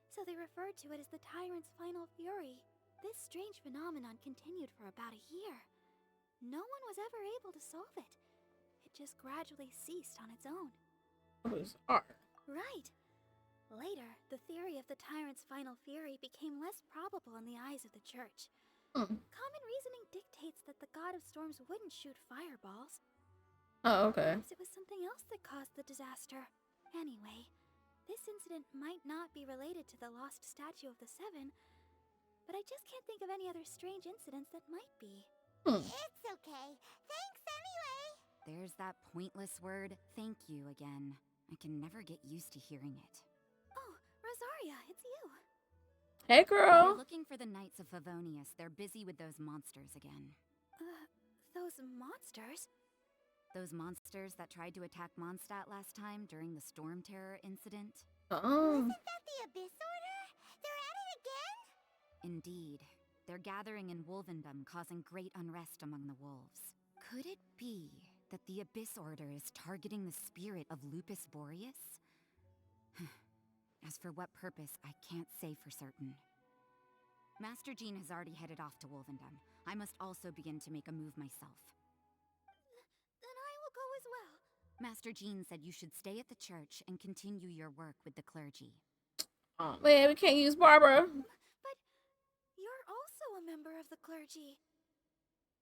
so they referred to it as the Tyrant's Final Fury. This strange phenomenon continued for about a year. No one was ever able to solve it. It just gradually ceased on its own. Bizarre. Right. Later, the theory of the Tyrant's Final Fury became less probable in the eyes of the church. Common reasoning dictates that the god of storms wouldn't shoot fireballs. Oh, okay. Perhaps it was something else that caused the disaster. Anyway, this incident might not be related to the lost statue of the Seven, but I just can't think of any other strange incidents that might be. It's okay. Thanks anyway. There's that pointless word, thank you, again. I can never get used to hearing it. Oh, Rosaria, it's you. Hey, girl. We're looking for the Knights of Favonius. They're busy with those monsters again. Those monsters? Those monsters that tried to attack Mondstadt last time during the Storm Terror incident? Wasn't that the Abyss Order? They're at it again? Indeed. They're gathering in Wolvendom, causing great unrest among the wolves. Could it be that the Abyss Order is targeting the spirit of Lupus Boreas? As for what purpose, I can't say for certain. Master Jean has already headed off to Wolvendom. I must also begin to make a move myself. Master Jean said you should stay at the church and continue your work with the clergy. Oh man, we can't use Barbara. But you're also a member of the clergy.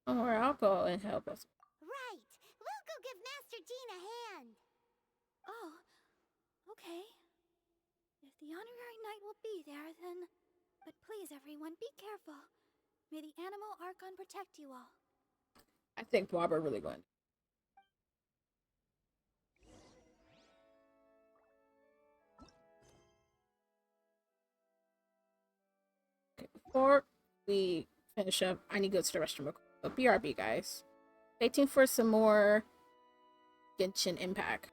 Or I'll go and help us. Right. We'll go give Master Jean a hand. Oh, okay. If the honorary knight will be there, then... But please, everyone, be careful. May the animal Archon protect you all. I think Barbara really going. Okay, before we finish up, I need to go to the restroom real quick. But BRB, guys. Stay tuned for some more Genshin Impact.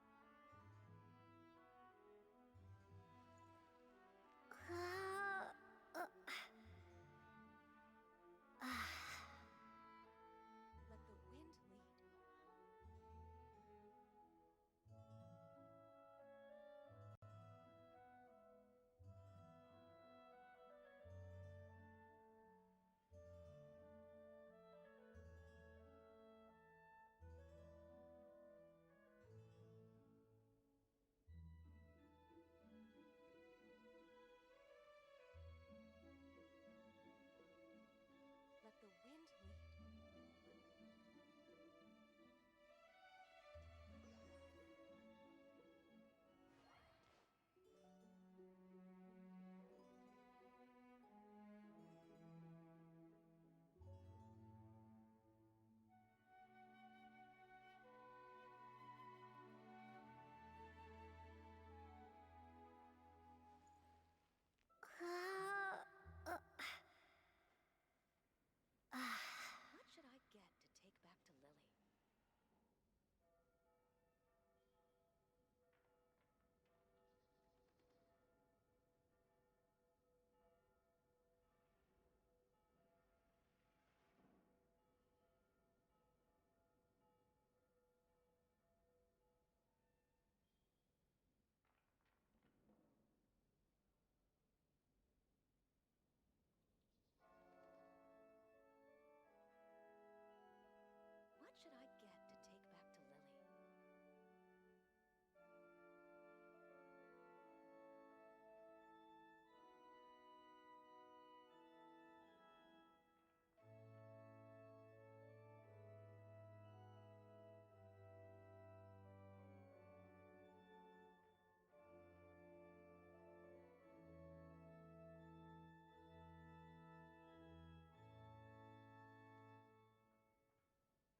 What should I get to take back to Lily? Let the wind lead. Let the wind lead. What should I get to take back to Lily? What should I get to take back to Lily? What should I get to take back to Lily?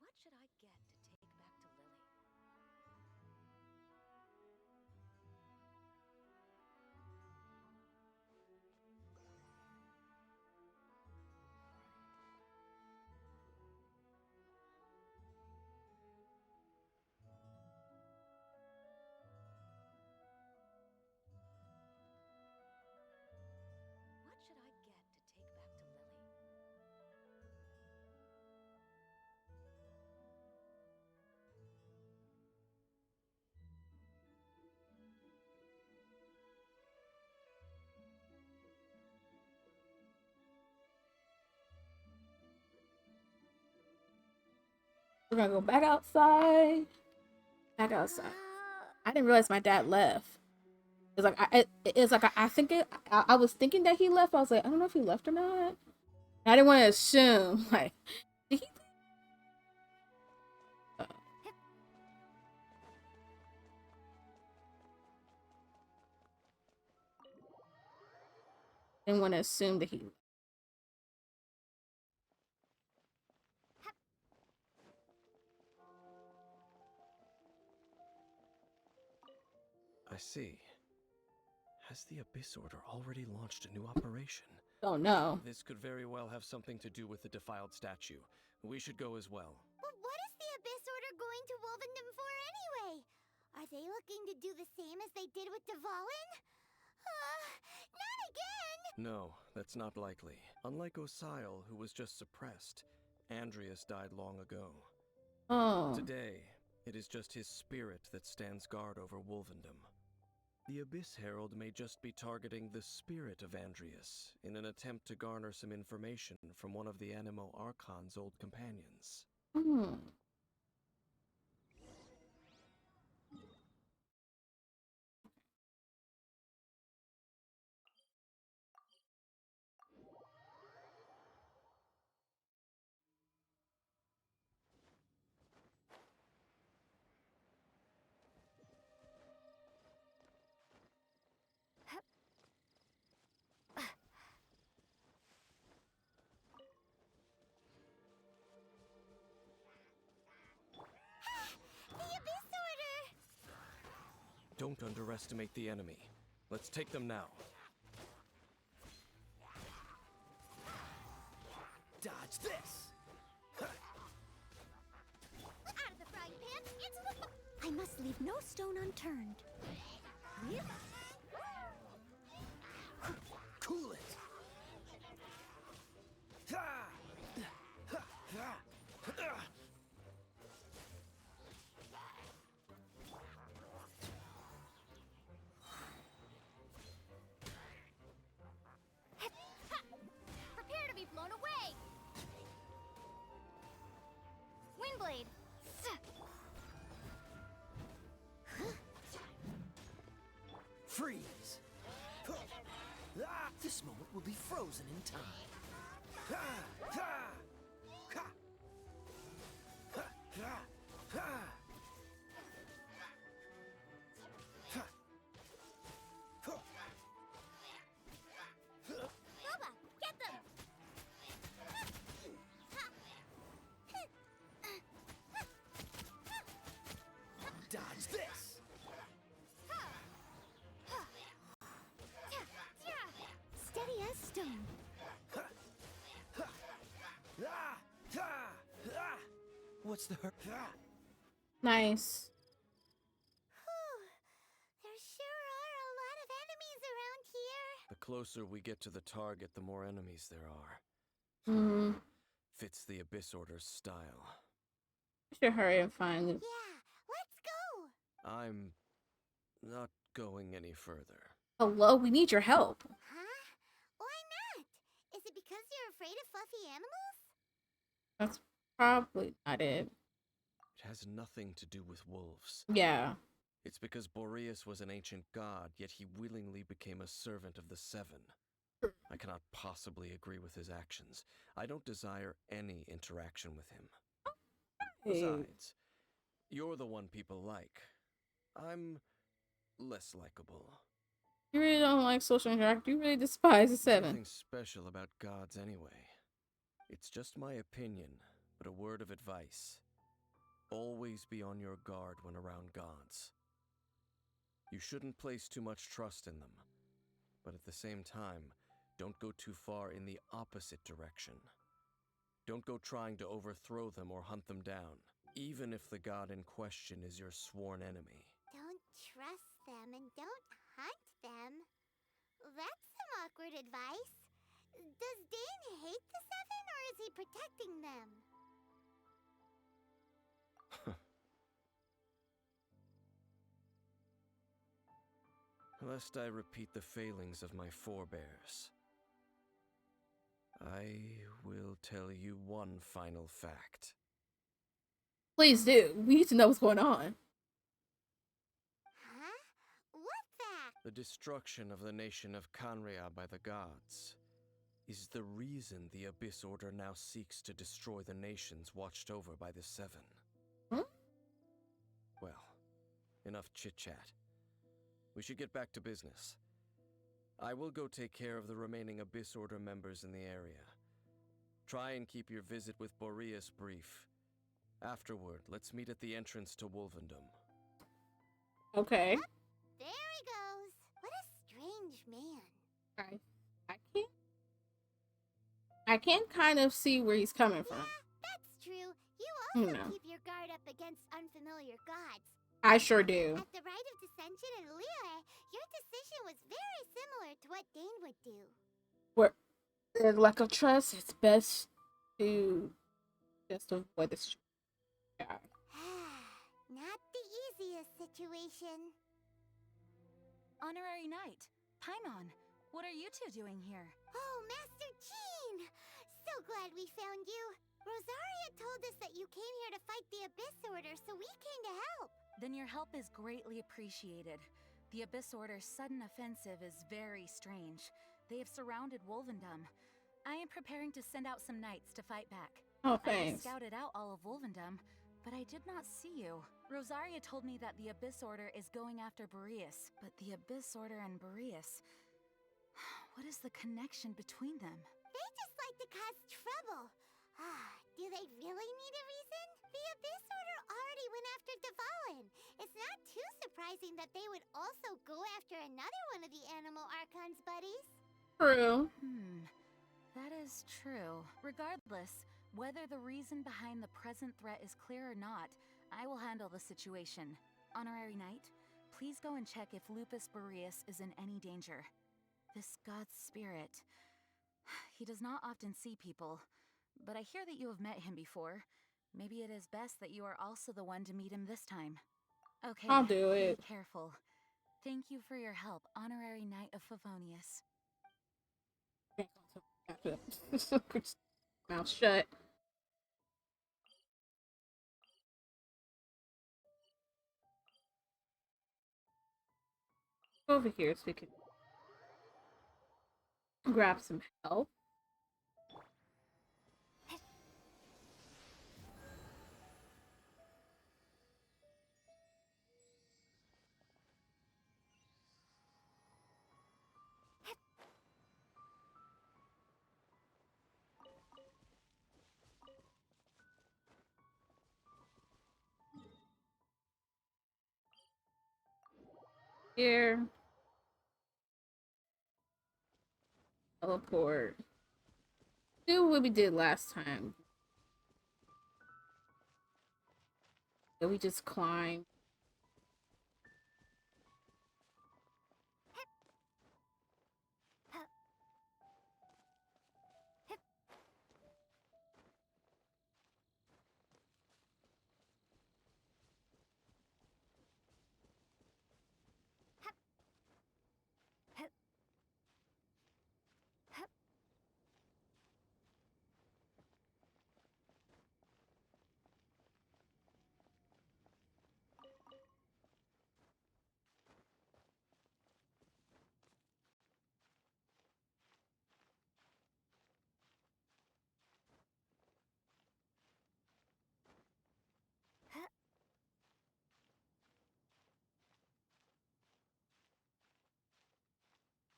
What should I get to take back to Lily? We're gonna go back outside. Back outside. I didn't realize my dad left. I was thinking that he left. I was like, I don't know if he left or not. I didn't want to assume. Like, did he? Didn't want to assume that he. I see. Has the Abyss Order already launched a new operation? Oh no. This could very well have something to do with the defiled statue. We should go as well. But what is the Abyss Order going to Wolvendom for anyway? Are they looking to do the same as they did with Dvalin? Not again! No, that's not likely. Unlike Osile, who was just suppressed, Andreas died long ago. Oh. Today, it is just his spirit that stands guard over Wolvendom. The Abyss Herald may just be targeting the spirit of Andreas in an attempt to garner some information from one of the Animo Archon's old companions. Hmm. The Abyss Order! Don't underestimate the enemy. Let's take them now. Dodge this! Out of the frying pan, into the... I must leave no stone unturned. Cool it! Prepare to be blown away! Windblade! Freeze! This moment will be frozen in time. Bubba, get them! Dodge this! Steady as stone. What's the hurt? Nice. There sure are a lot of enemies around here. The closer we get to the target, the more enemies there are. Hmm. Fits the Abyss Order's style. We should hurry and find it. Yeah, let's go! I'm not going any further. Hello, we need your help. Huh? Why not? Is it because you're afraid of fluffy animals? That's probably not it. It has nothing to do with wolves. Yeah. It's because Boreas was an ancient god, yet he willingly became a servant of the Seven. I cannot possibly agree with his actions. I don't desire any interaction with him. Besides, you're the one people like. I'm less likable. You really don't like social interaction. You really despise the Seven. Nothing special about gods anyway. It's just my opinion, but a word of advice. Always be on your guard when around gods. You shouldn't place too much trust in them, but at the same time, don't go too far in the opposite direction. Don't go trying to overthrow them or hunt them down, even if the god in question is your sworn enemy. Don't trust them and don't hunt them. That's some awkward advice. Does Dane hate the Seven or is he protecting them? Lest I repeat the failings of my forebears, I will tell you one final fact. Please do. We need to know what's going on. Huh? What fact? The destruction of the nation of Canria by the gods is the reason the Abyss Order now seeks to destroy the nations watched over by the Seven. Huh? Well, enough chit-chat. We should get back to business. I will go take care of the remaining Abyss Order members in the area. Try and keep your visit with Boreas brief. Afterward, let's meet at the entrance to Wolvendom. Okay. There he goes. What a strange man. I can kind of see where he's coming from. Yeah, that's true. You also No. keep your guard up against unfamiliar gods. I sure do. At the Rite of Dissension in Liyue, your decision was very similar to what Dane would do. where there's lack of trust, it's best to just avoid this. Yeah. Not the easiest situation. Honorary Knight, Paimon, what are you two doing here? Oh, Master Jean! So glad we found you. Rosaria told us that you came here to fight the Abyss Order, so we came to help. Then your help is greatly appreciated. The Abyss Order's sudden offensive is very strange. They have surrounded Wolvendom. I am preparing to send out some knights to fight back. Oh, I thanks. have scouted out all of Wolvendom, but I did not see you. Rosaria told me that the Abyss Order is going after Boreas, but the Abyss Order and Boreas... What is the connection between them? They just like to cause trouble. Do they really need a reason? The Abyss Order already went after Dvalin. It's not too surprising that they would also go after another one of the Animal Archon's buddies. True. That is true. Regardless, whether the reason behind the present threat is clear or not, I will handle the situation. Honorary Knight, please go and check if Lupus Boreas is in any danger. This god's spirit... He does not often see people, but I hear that you have met him before. Maybe it is best that you are also the one to meet him this time. Okay, I'll do it. Be careful. Thank you for your help, Honorary Knight of Favonius. Mouth shut. Over here so we can grab some help. Here. Teleport. Do what we did last time. That we just climb.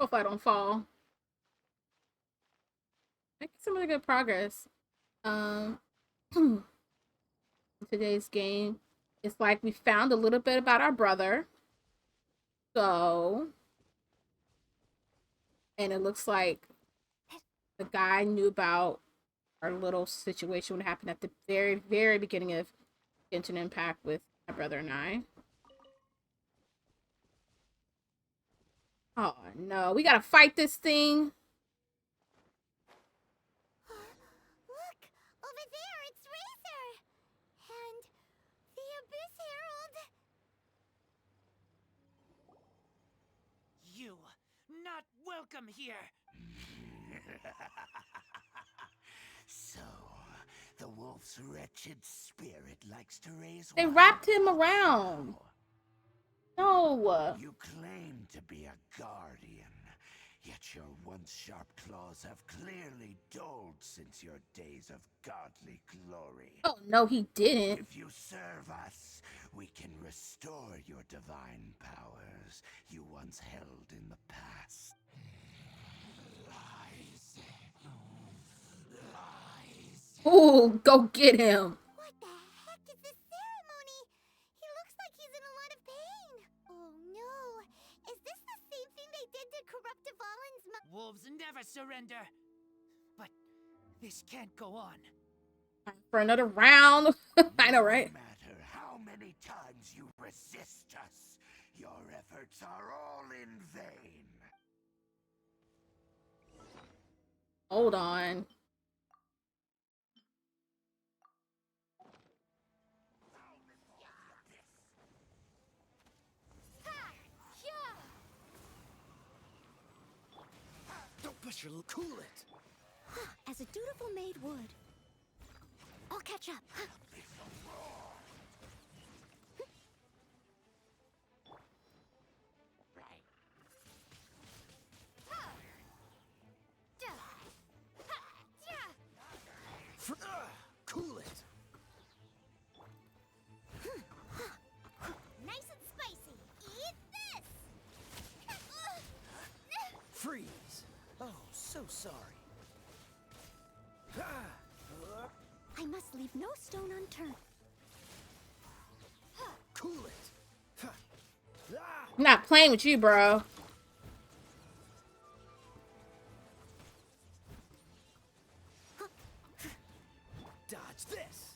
Hope I don't fall. Making some really good progress. Today's game, it's like we found a little bit about our brother. So, and it looks like the guy knew about our little situation what happened at the very, very beginning of Genshin Impact with my brother and I. Oh no, we gotta fight this thing. Look! Over there, it's Razor! And the Abyss Herald! You not welcome here! So, the wolf's wretched spirit likes to raise They wild wrapped him dogs around. now. No. You claim to be a guardian, yet your once sharp claws have clearly dulled since your days of godly glory. Oh no, he didn't. If you serve us, we can restore your divine powers you once held in the past. Lies. Lies. Ooh, go get him. What the heck is this ceremony? He looks like he's in a lot of pain. Oh no! Is this the same thing they did to corrupt Dvalin's Wolves never surrender! But this can't go on. For another round. I know, right? No matter how many times you resist us, your efforts are all in vain. Hold on. Don't push your cool it. As a dutiful maid would. I'll catch up. Cool it. Nice and spicy. Eat this. Freeze. Oh, so sorry. I must leave no stone unturned. Cool it. I'm not playing with you, bro. Dodge this.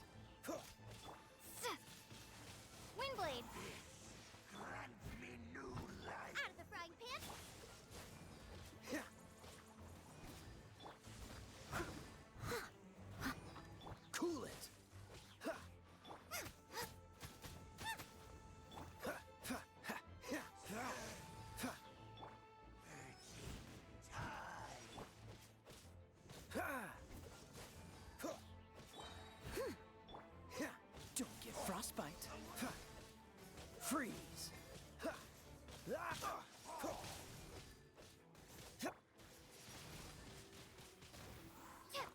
Windblade. Grant me new life. Out of the frying pan. Cool it. Don't get frostbite. Freeze.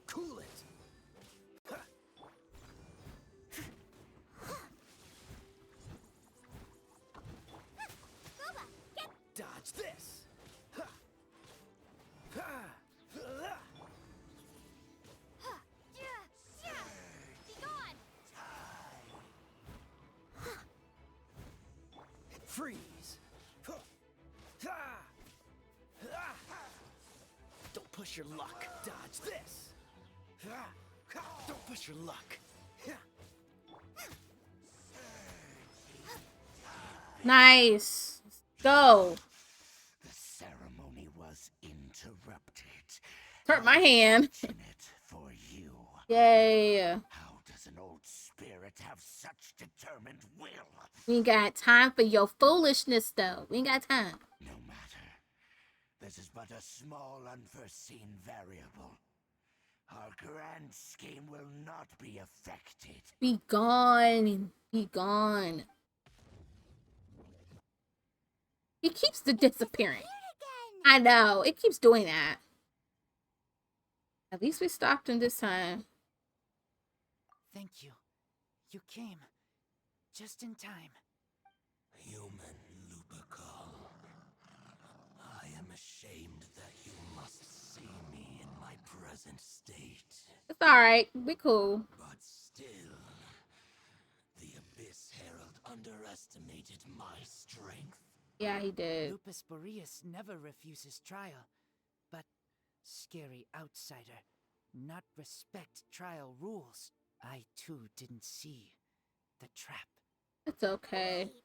Cool it. Boba, get Dodge this. be gone. Freeze. Don't push your luck. Dodge this. Don't push your luck. Nice. Let's go. The ceremony was interrupted. Hurt my hand. Fortunate for you. Yay. How does an old spirit have such determined will? We ain't got time for your foolishness, though. We ain't got time. No matter. This is but a small unforeseen variable. Our grand scheme will not be affected. Be gone. Be gone. He keeps disappearing. I know. It keeps doing that. At least we stopped him this time. Thank you. You came. Just in time. Human Lupercal. I am ashamed that you must see me in my present state. It's alright. We cool. But still, the Abyss Herald underestimated my strength. Yeah, he did. Lupus Boreas never refuses trial. But scary outsider, not respect trial rules. I too didn't see the trap. It's okay. Wait.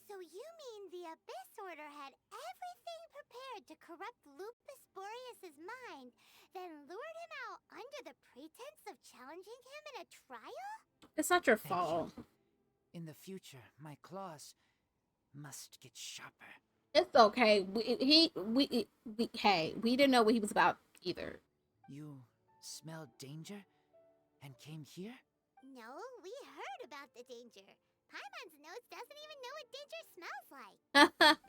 So you mean the Abyss Order had everything prepared to corrupt Lupus Boreas's mind, then lured him out under the pretense of challenging him in a trial? It's not your Thank fault. you. In the future, my claws must get sharper. It's okay. Hey, we didn't know what he was about either. You smelled danger and came here? No, we heard about the danger. Paimon's nose doesn't even know what danger smells like.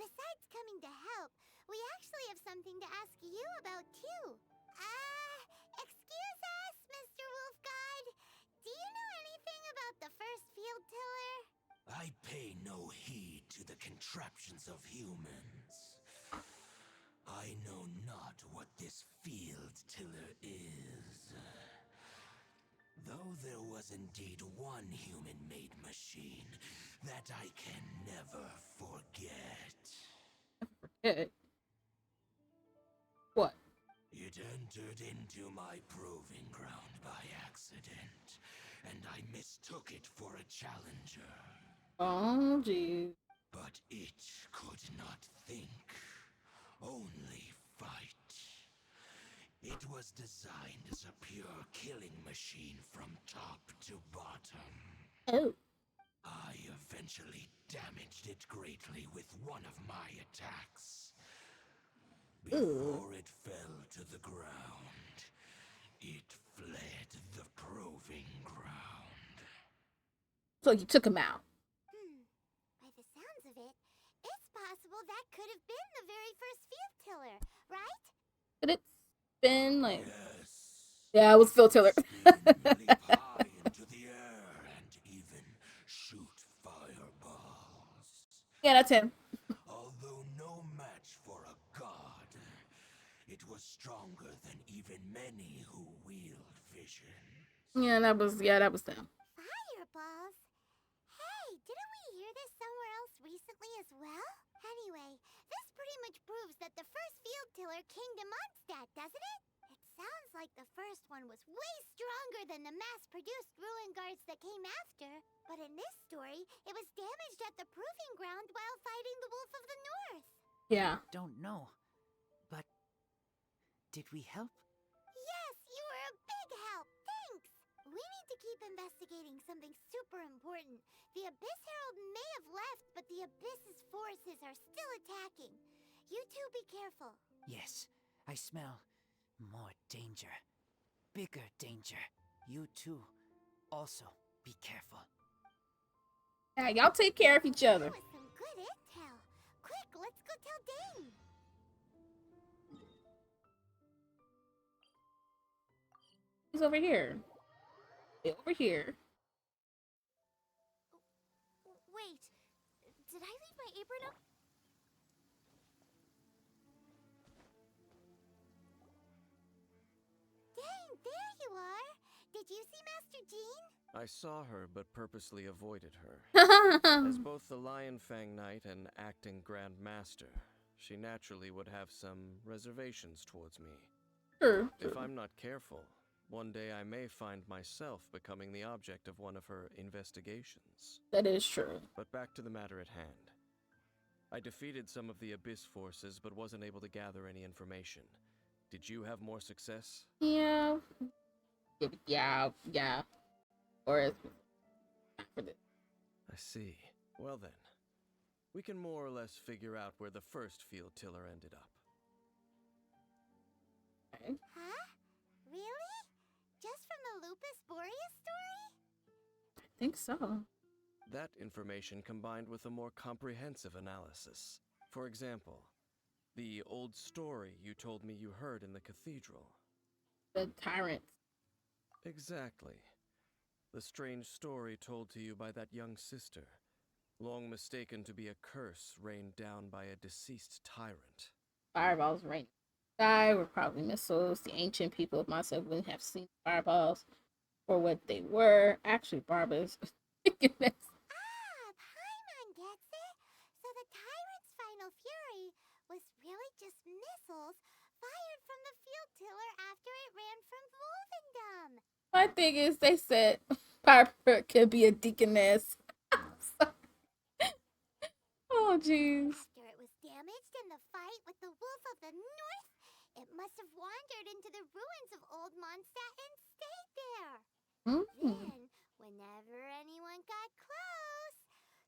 Besides coming to help, we actually have something to ask you about too. Excuse us, Mr. Wolf God. Do you know anything about the first field tiller? I pay no heed to the contraptions of humans. I know not what this field tiller is. Though there was indeed one human-made machine that I can never forget. What? It entered into my proving ground by accident, and I mistook it for a challenger. Oh, geez. But it could not think, only fight. It was designed as a pure killing machine from top to bottom. Oh. I eventually damaged it greatly with one of my attacks. Before it fell to the ground, it fled the proving ground. So you took him out. By the sounds of it, it's possible that could have been the very first field tiller, right? Did it spin like? Yes. Yeah, it was field tiller. Leap high into the air and even shoot fireballs. Yeah, that's him. Although no match for a god, it was stronger than even many who wield vision. Yeah, that was them. Fireballs? Hey, didn't we hear this somewhere else recently as well? Anyway, this pretty much proves that the first field tiller came to Mondstadt, doesn't it? It sounds like the first one was way stronger than the mass-produced ruin guards that came after. But in this story, it was damaged at the proving ground while fighting the Wolf of the North. Yeah. Don't know. But did we help? Yes, you were a big help. Thanks. We need to keep investigating something super important. The Abyss Herald may have left, but the Abyss's forces are still attacking. You two be careful. Yes, I smell more danger. Bigger danger. You too. Also, be careful. Yeah, y'all take care of each other. That was some good intel. Quick, let's go tell Dane. He's over here. Over here. Wait, did I leave my apron up? Dane, there you are. Did you see Master Jean? I saw her, but purposely avoided her. As both the Lion Fang Knight and acting Grand Master, she naturally would have some reservations towards me. True. If I'm not careful, one day I may find myself becoming the object of one of her investigations. That is true. But back to the matter at hand. I defeated some of the Abyss forces, but wasn't able to gather any information. Did you have more success? Yeah. Yeah. Or for this. I see. Well then, we can more or less figure out where the first field tiller ended up. Okay. Huh? Really? Just from the Lupus Boreas story? I think so. That information combined with a more comprehensive analysis. For example, the old story you told me you heard in the cathedral. The tyrants. Exactly. The strange story told to you by that young sister, long mistaken to be a curse rained down by a deceased tyrant. Fireballs raining. Sky were probably missiles. The ancient people of Monster wouldn't have seen fireballs for what they were. Actually, Barba's. Goodness. Paimon gets it. So the tyrant's final fury was really just missiles fired from the field tiller after it ran from Wolvendom. My thing is, they said Piper could be a deaconess. Oh, jeez. After it was damaged in the fight with the Wolf of the North, it must have wandered into the ruins of Old Mondstadt and stayed there. Then, whenever anyone got close,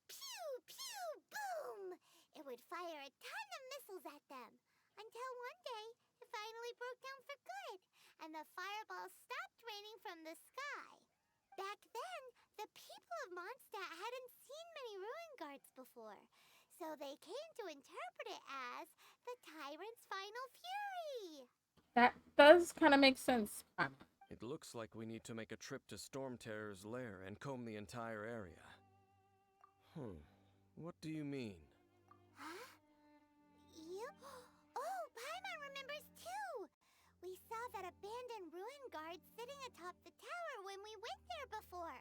pew, pew, boom, it would fire a ton of missiles at them. Until one day, it finally broke down for good, and the fireballs stopped raining from the sky. Back then, the people of Mondstadt hadn't seen many ruin guards before, so they came to interpret it as the tyrant's final fury. That does kind of make sense. It looks like we need to make a trip to Storm Terror's lair and comb the entire area. What do you mean? Huh? You? Oh, Paimon remembers too! We saw that abandoned ruin guard sitting atop the tower when we went there before.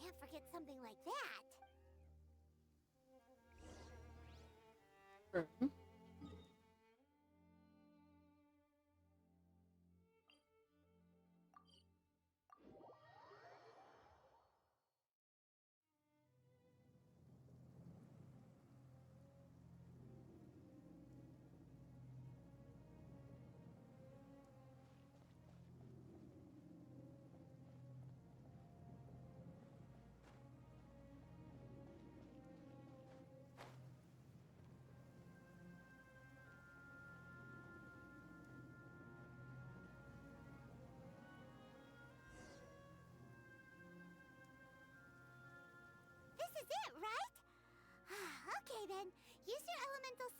Can't forget something like that.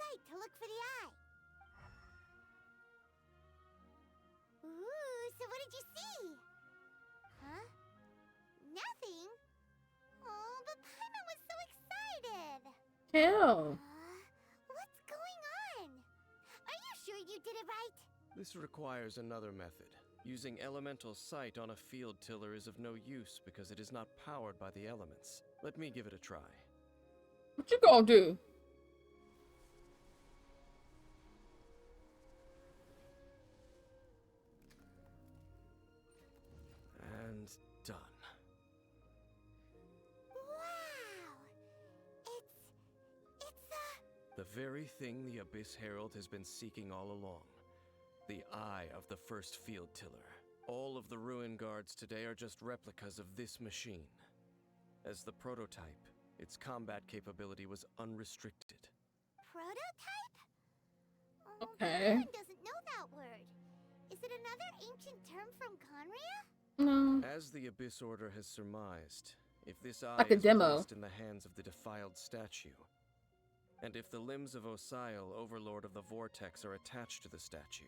right to look for the eye. Ooh, so what did you see? Huh? Nothing? Oh, but Paimon was so excited. Chill. What's going on? Are you sure you did it right? This requires another method. Using elemental sight on a field tiller is of no use because it is not powered by the elements. Let me give it a try. What you gonna do? And done. Wow! It's The very thing the Abyss Herald has been seeking all along. The eye of the first field tiller. All of the ruin guards today are just replicas of this machine. As the prototype, its combat capability was unrestricted. prototype? Okay. Paimon doesn't know that word. Is it another ancient term from Conria? No. As the Abyss Order has surmised, if this eye Like a is demo. placed in the hands of the defiled statue, and if the limbs of Osial, Overlord of the Vortex, are attached to the statue,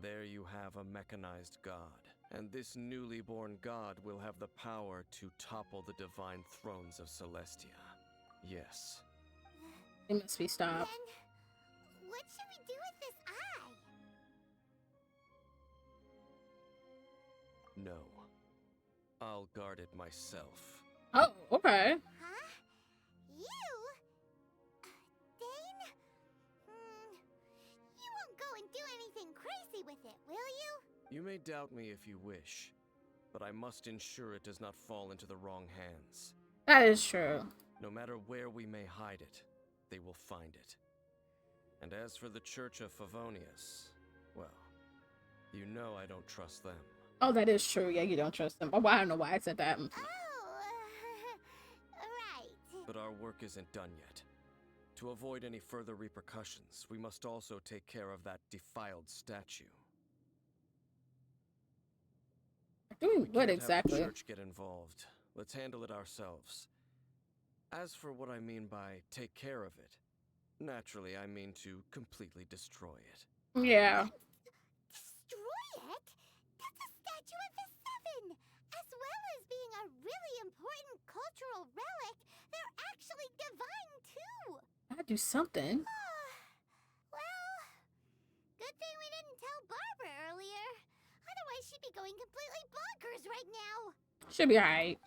there you have a mechanized god. And this newly born god will have the power to topple the divine thrones of Celestia. Yes. It must be stopped. Then, what should we do with this eye? No. I'll guard it myself. Oh, okay. Huh? You? Dane? You won't go and do anything crazy with it, will you? You may doubt me if you wish, but I must ensure it does not fall into the wrong hands. That is true. No matter where we may hide it, they will find it. And as for the Church of Favonius, well, you know I don't trust them. Oh, that is true. Yeah, you don't trust them. Oh, I don't know why I said that. Oh, right. But our work isn't done yet. To avoid any further repercussions, we must also take care of that defiled statue. Doing what Can't exactly? have the church get involved. Let's handle it ourselves. As for what I mean by take care of it, naturally I mean to completely destroy it. Yeah. Destroy it? That's a statue of the Seven! As well as being a really important cultural relic, they're actually divine too! I gotta do something. Well, good thing we didn't tell Barbara earlier. Otherwise she'd be going completely bonkers right now. Should be alright.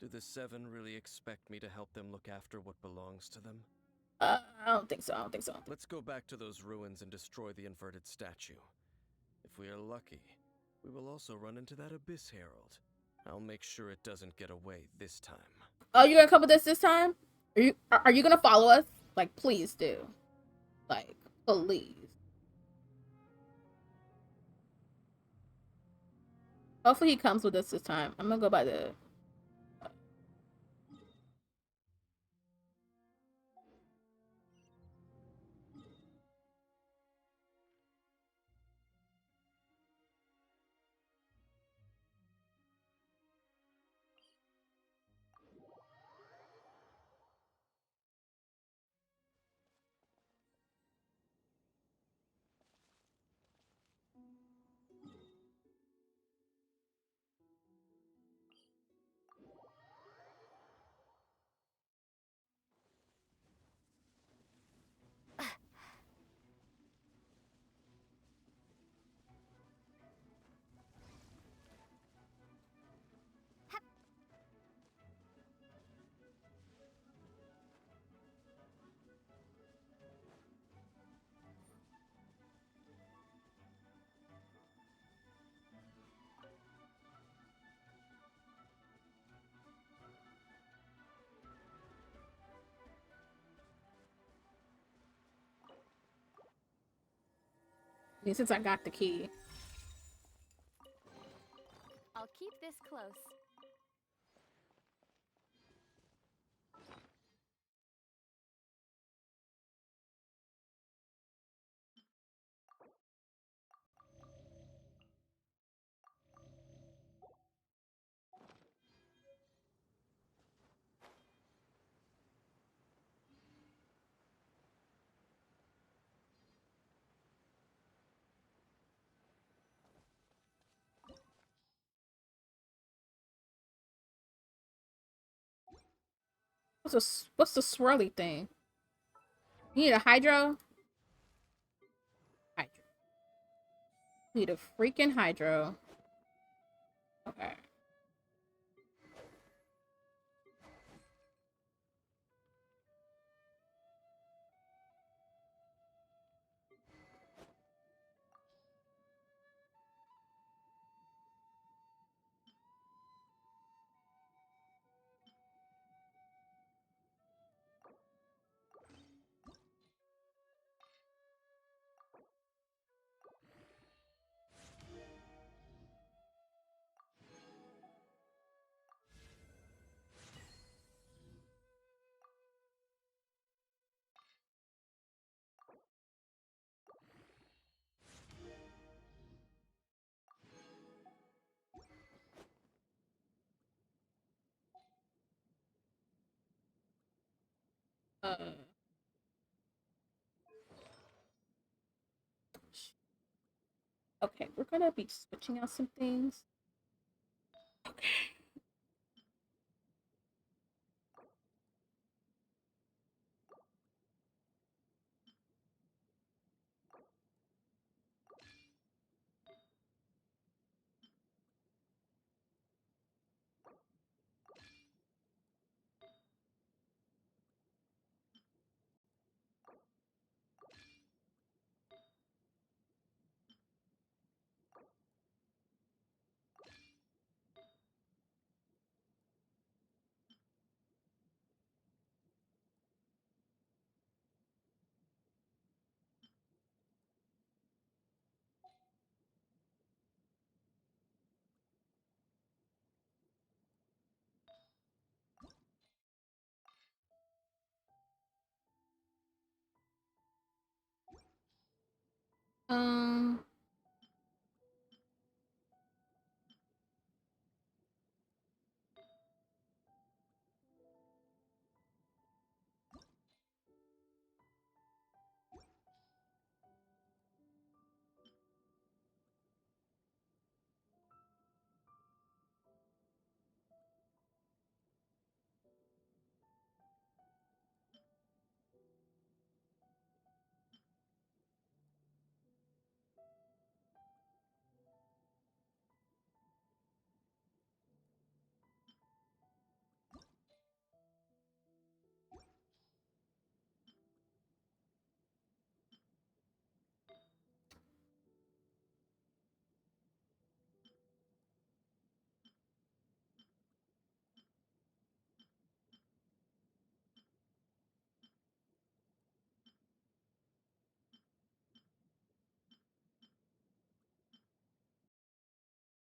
Do the Seven really expect me to help them look after what belongs to them? I don't think so. I don't think so. Let's go back to those ruins and destroy the inverted statue. If we are lucky, we will also run into that Abyss Herald. I'll make sure it doesn't get away this time. Oh, you gonna come with us this time? Are you gonna follow us? Like, please do. Like, please. Hopefully he comes with us this time. I'm gonna go by the... Since I got the key. I'll keep this close. What's the swirly thing? You need a hydro? Hydro. Need a freaking hydro. Okay. Uh, okay, we're gonna be switching out some things. Okay.